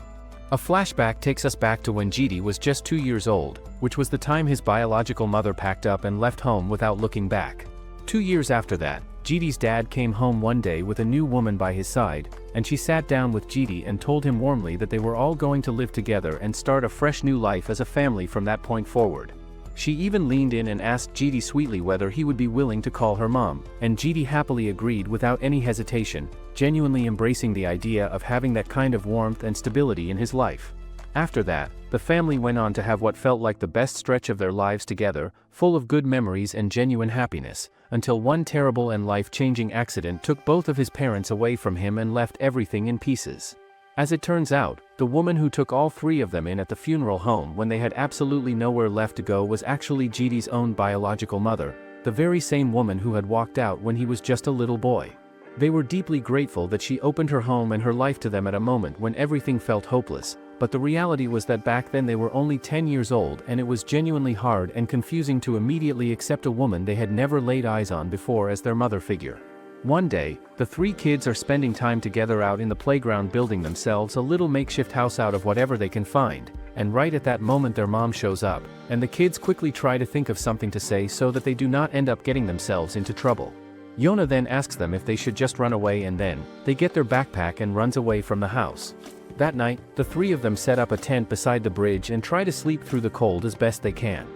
A flashback takes us back to when GD was just 2 years old, which was the time his biological mother packed up and left home without looking back. 2 years after that, GD's dad came home one day with a new woman by his side, and she sat down with GD and told him warmly that they were all going to live together and start a fresh new life as a family from that point forward. She even leaned in and asked GD sweetly whether he would be willing to call her mom, and GD happily agreed without any hesitation, genuinely embracing the idea of having that kind of warmth and stability in his life. After that, the family went on to have what felt like the best stretch of their lives together, full of good memories and genuine happiness, until one terrible and life-changing accident took both of his parents away from him and left everything in pieces. As it turns out, the woman who took all three of them in at the funeral home when they had absolutely nowhere left to go was actually GD's own biological mother, the very same woman who had walked out when he was just a little boy. They were deeply grateful that she opened her home and her life to them at a moment when everything felt hopeless, but the reality was that back then they were only 10 years old and it was genuinely hard and confusing to immediately accept a woman they had never laid eyes on before as their mother figure. One day, the three kids are spending time together out in the playground building themselves a little makeshift house out of whatever they can find, and right at that moment their mom shows up, and the kids quickly try to think of something to say so that they do not end up getting themselves into trouble. Yona then asks them if they should just run away, and then they get their backpack and runs away from the house. That night, the three of them set up a tent beside the bridge and try to sleep through the cold as best they can.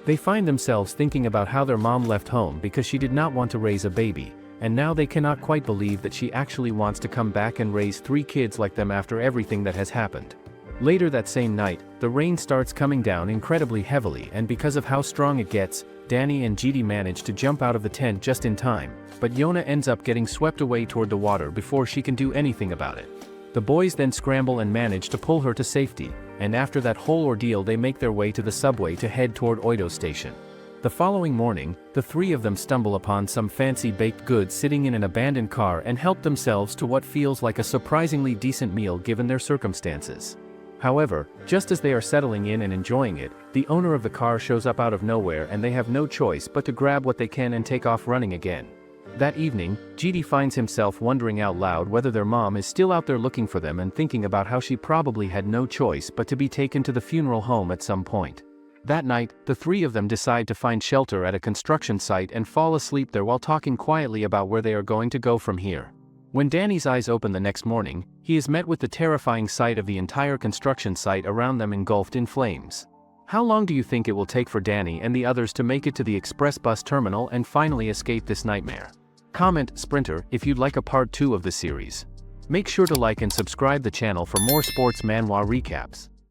They find themselves thinking about how their mom left home because she did not want to raise a baby, and now they cannot quite believe that she actually wants to come back and raise 3 kids like them after everything that has happened. Later that same night, the rain starts coming down incredibly heavily, and because of how strong it gets, Danny and GD manage to jump out of the tent just in time, but Yona ends up getting swept away toward the water before she can do anything about it. The boys then scramble and manage to pull her to safety, and after that whole ordeal they make their way to the subway to head toward Oito Station. The following morning, the three of them stumble upon some fancy baked goods sitting in an abandoned car and help themselves to what feels like a surprisingly decent meal given their circumstances. However, just as they are settling in and enjoying it, the owner of the car shows up out of nowhere and they have no choice but to grab what they can and take off running again. That evening, GD finds himself wondering out loud whether their mom is still out there looking for them and thinking about how she probably had no choice but to be taken to the funeral home at some point. That night, the three of them decide to find shelter at a construction site and fall asleep there while talking quietly about where they are going to go from here. When Danny's eyes open the next morning, he is met with the terrifying sight of the entire construction site around them engulfed in flames. How long do you think it will take for Danny and the others to make it to the express bus terminal and finally escape this nightmare? Comment, Sprinter, if you'd like a part 2 of the series. Make sure to like and subscribe the channel for more sports manhwa recaps.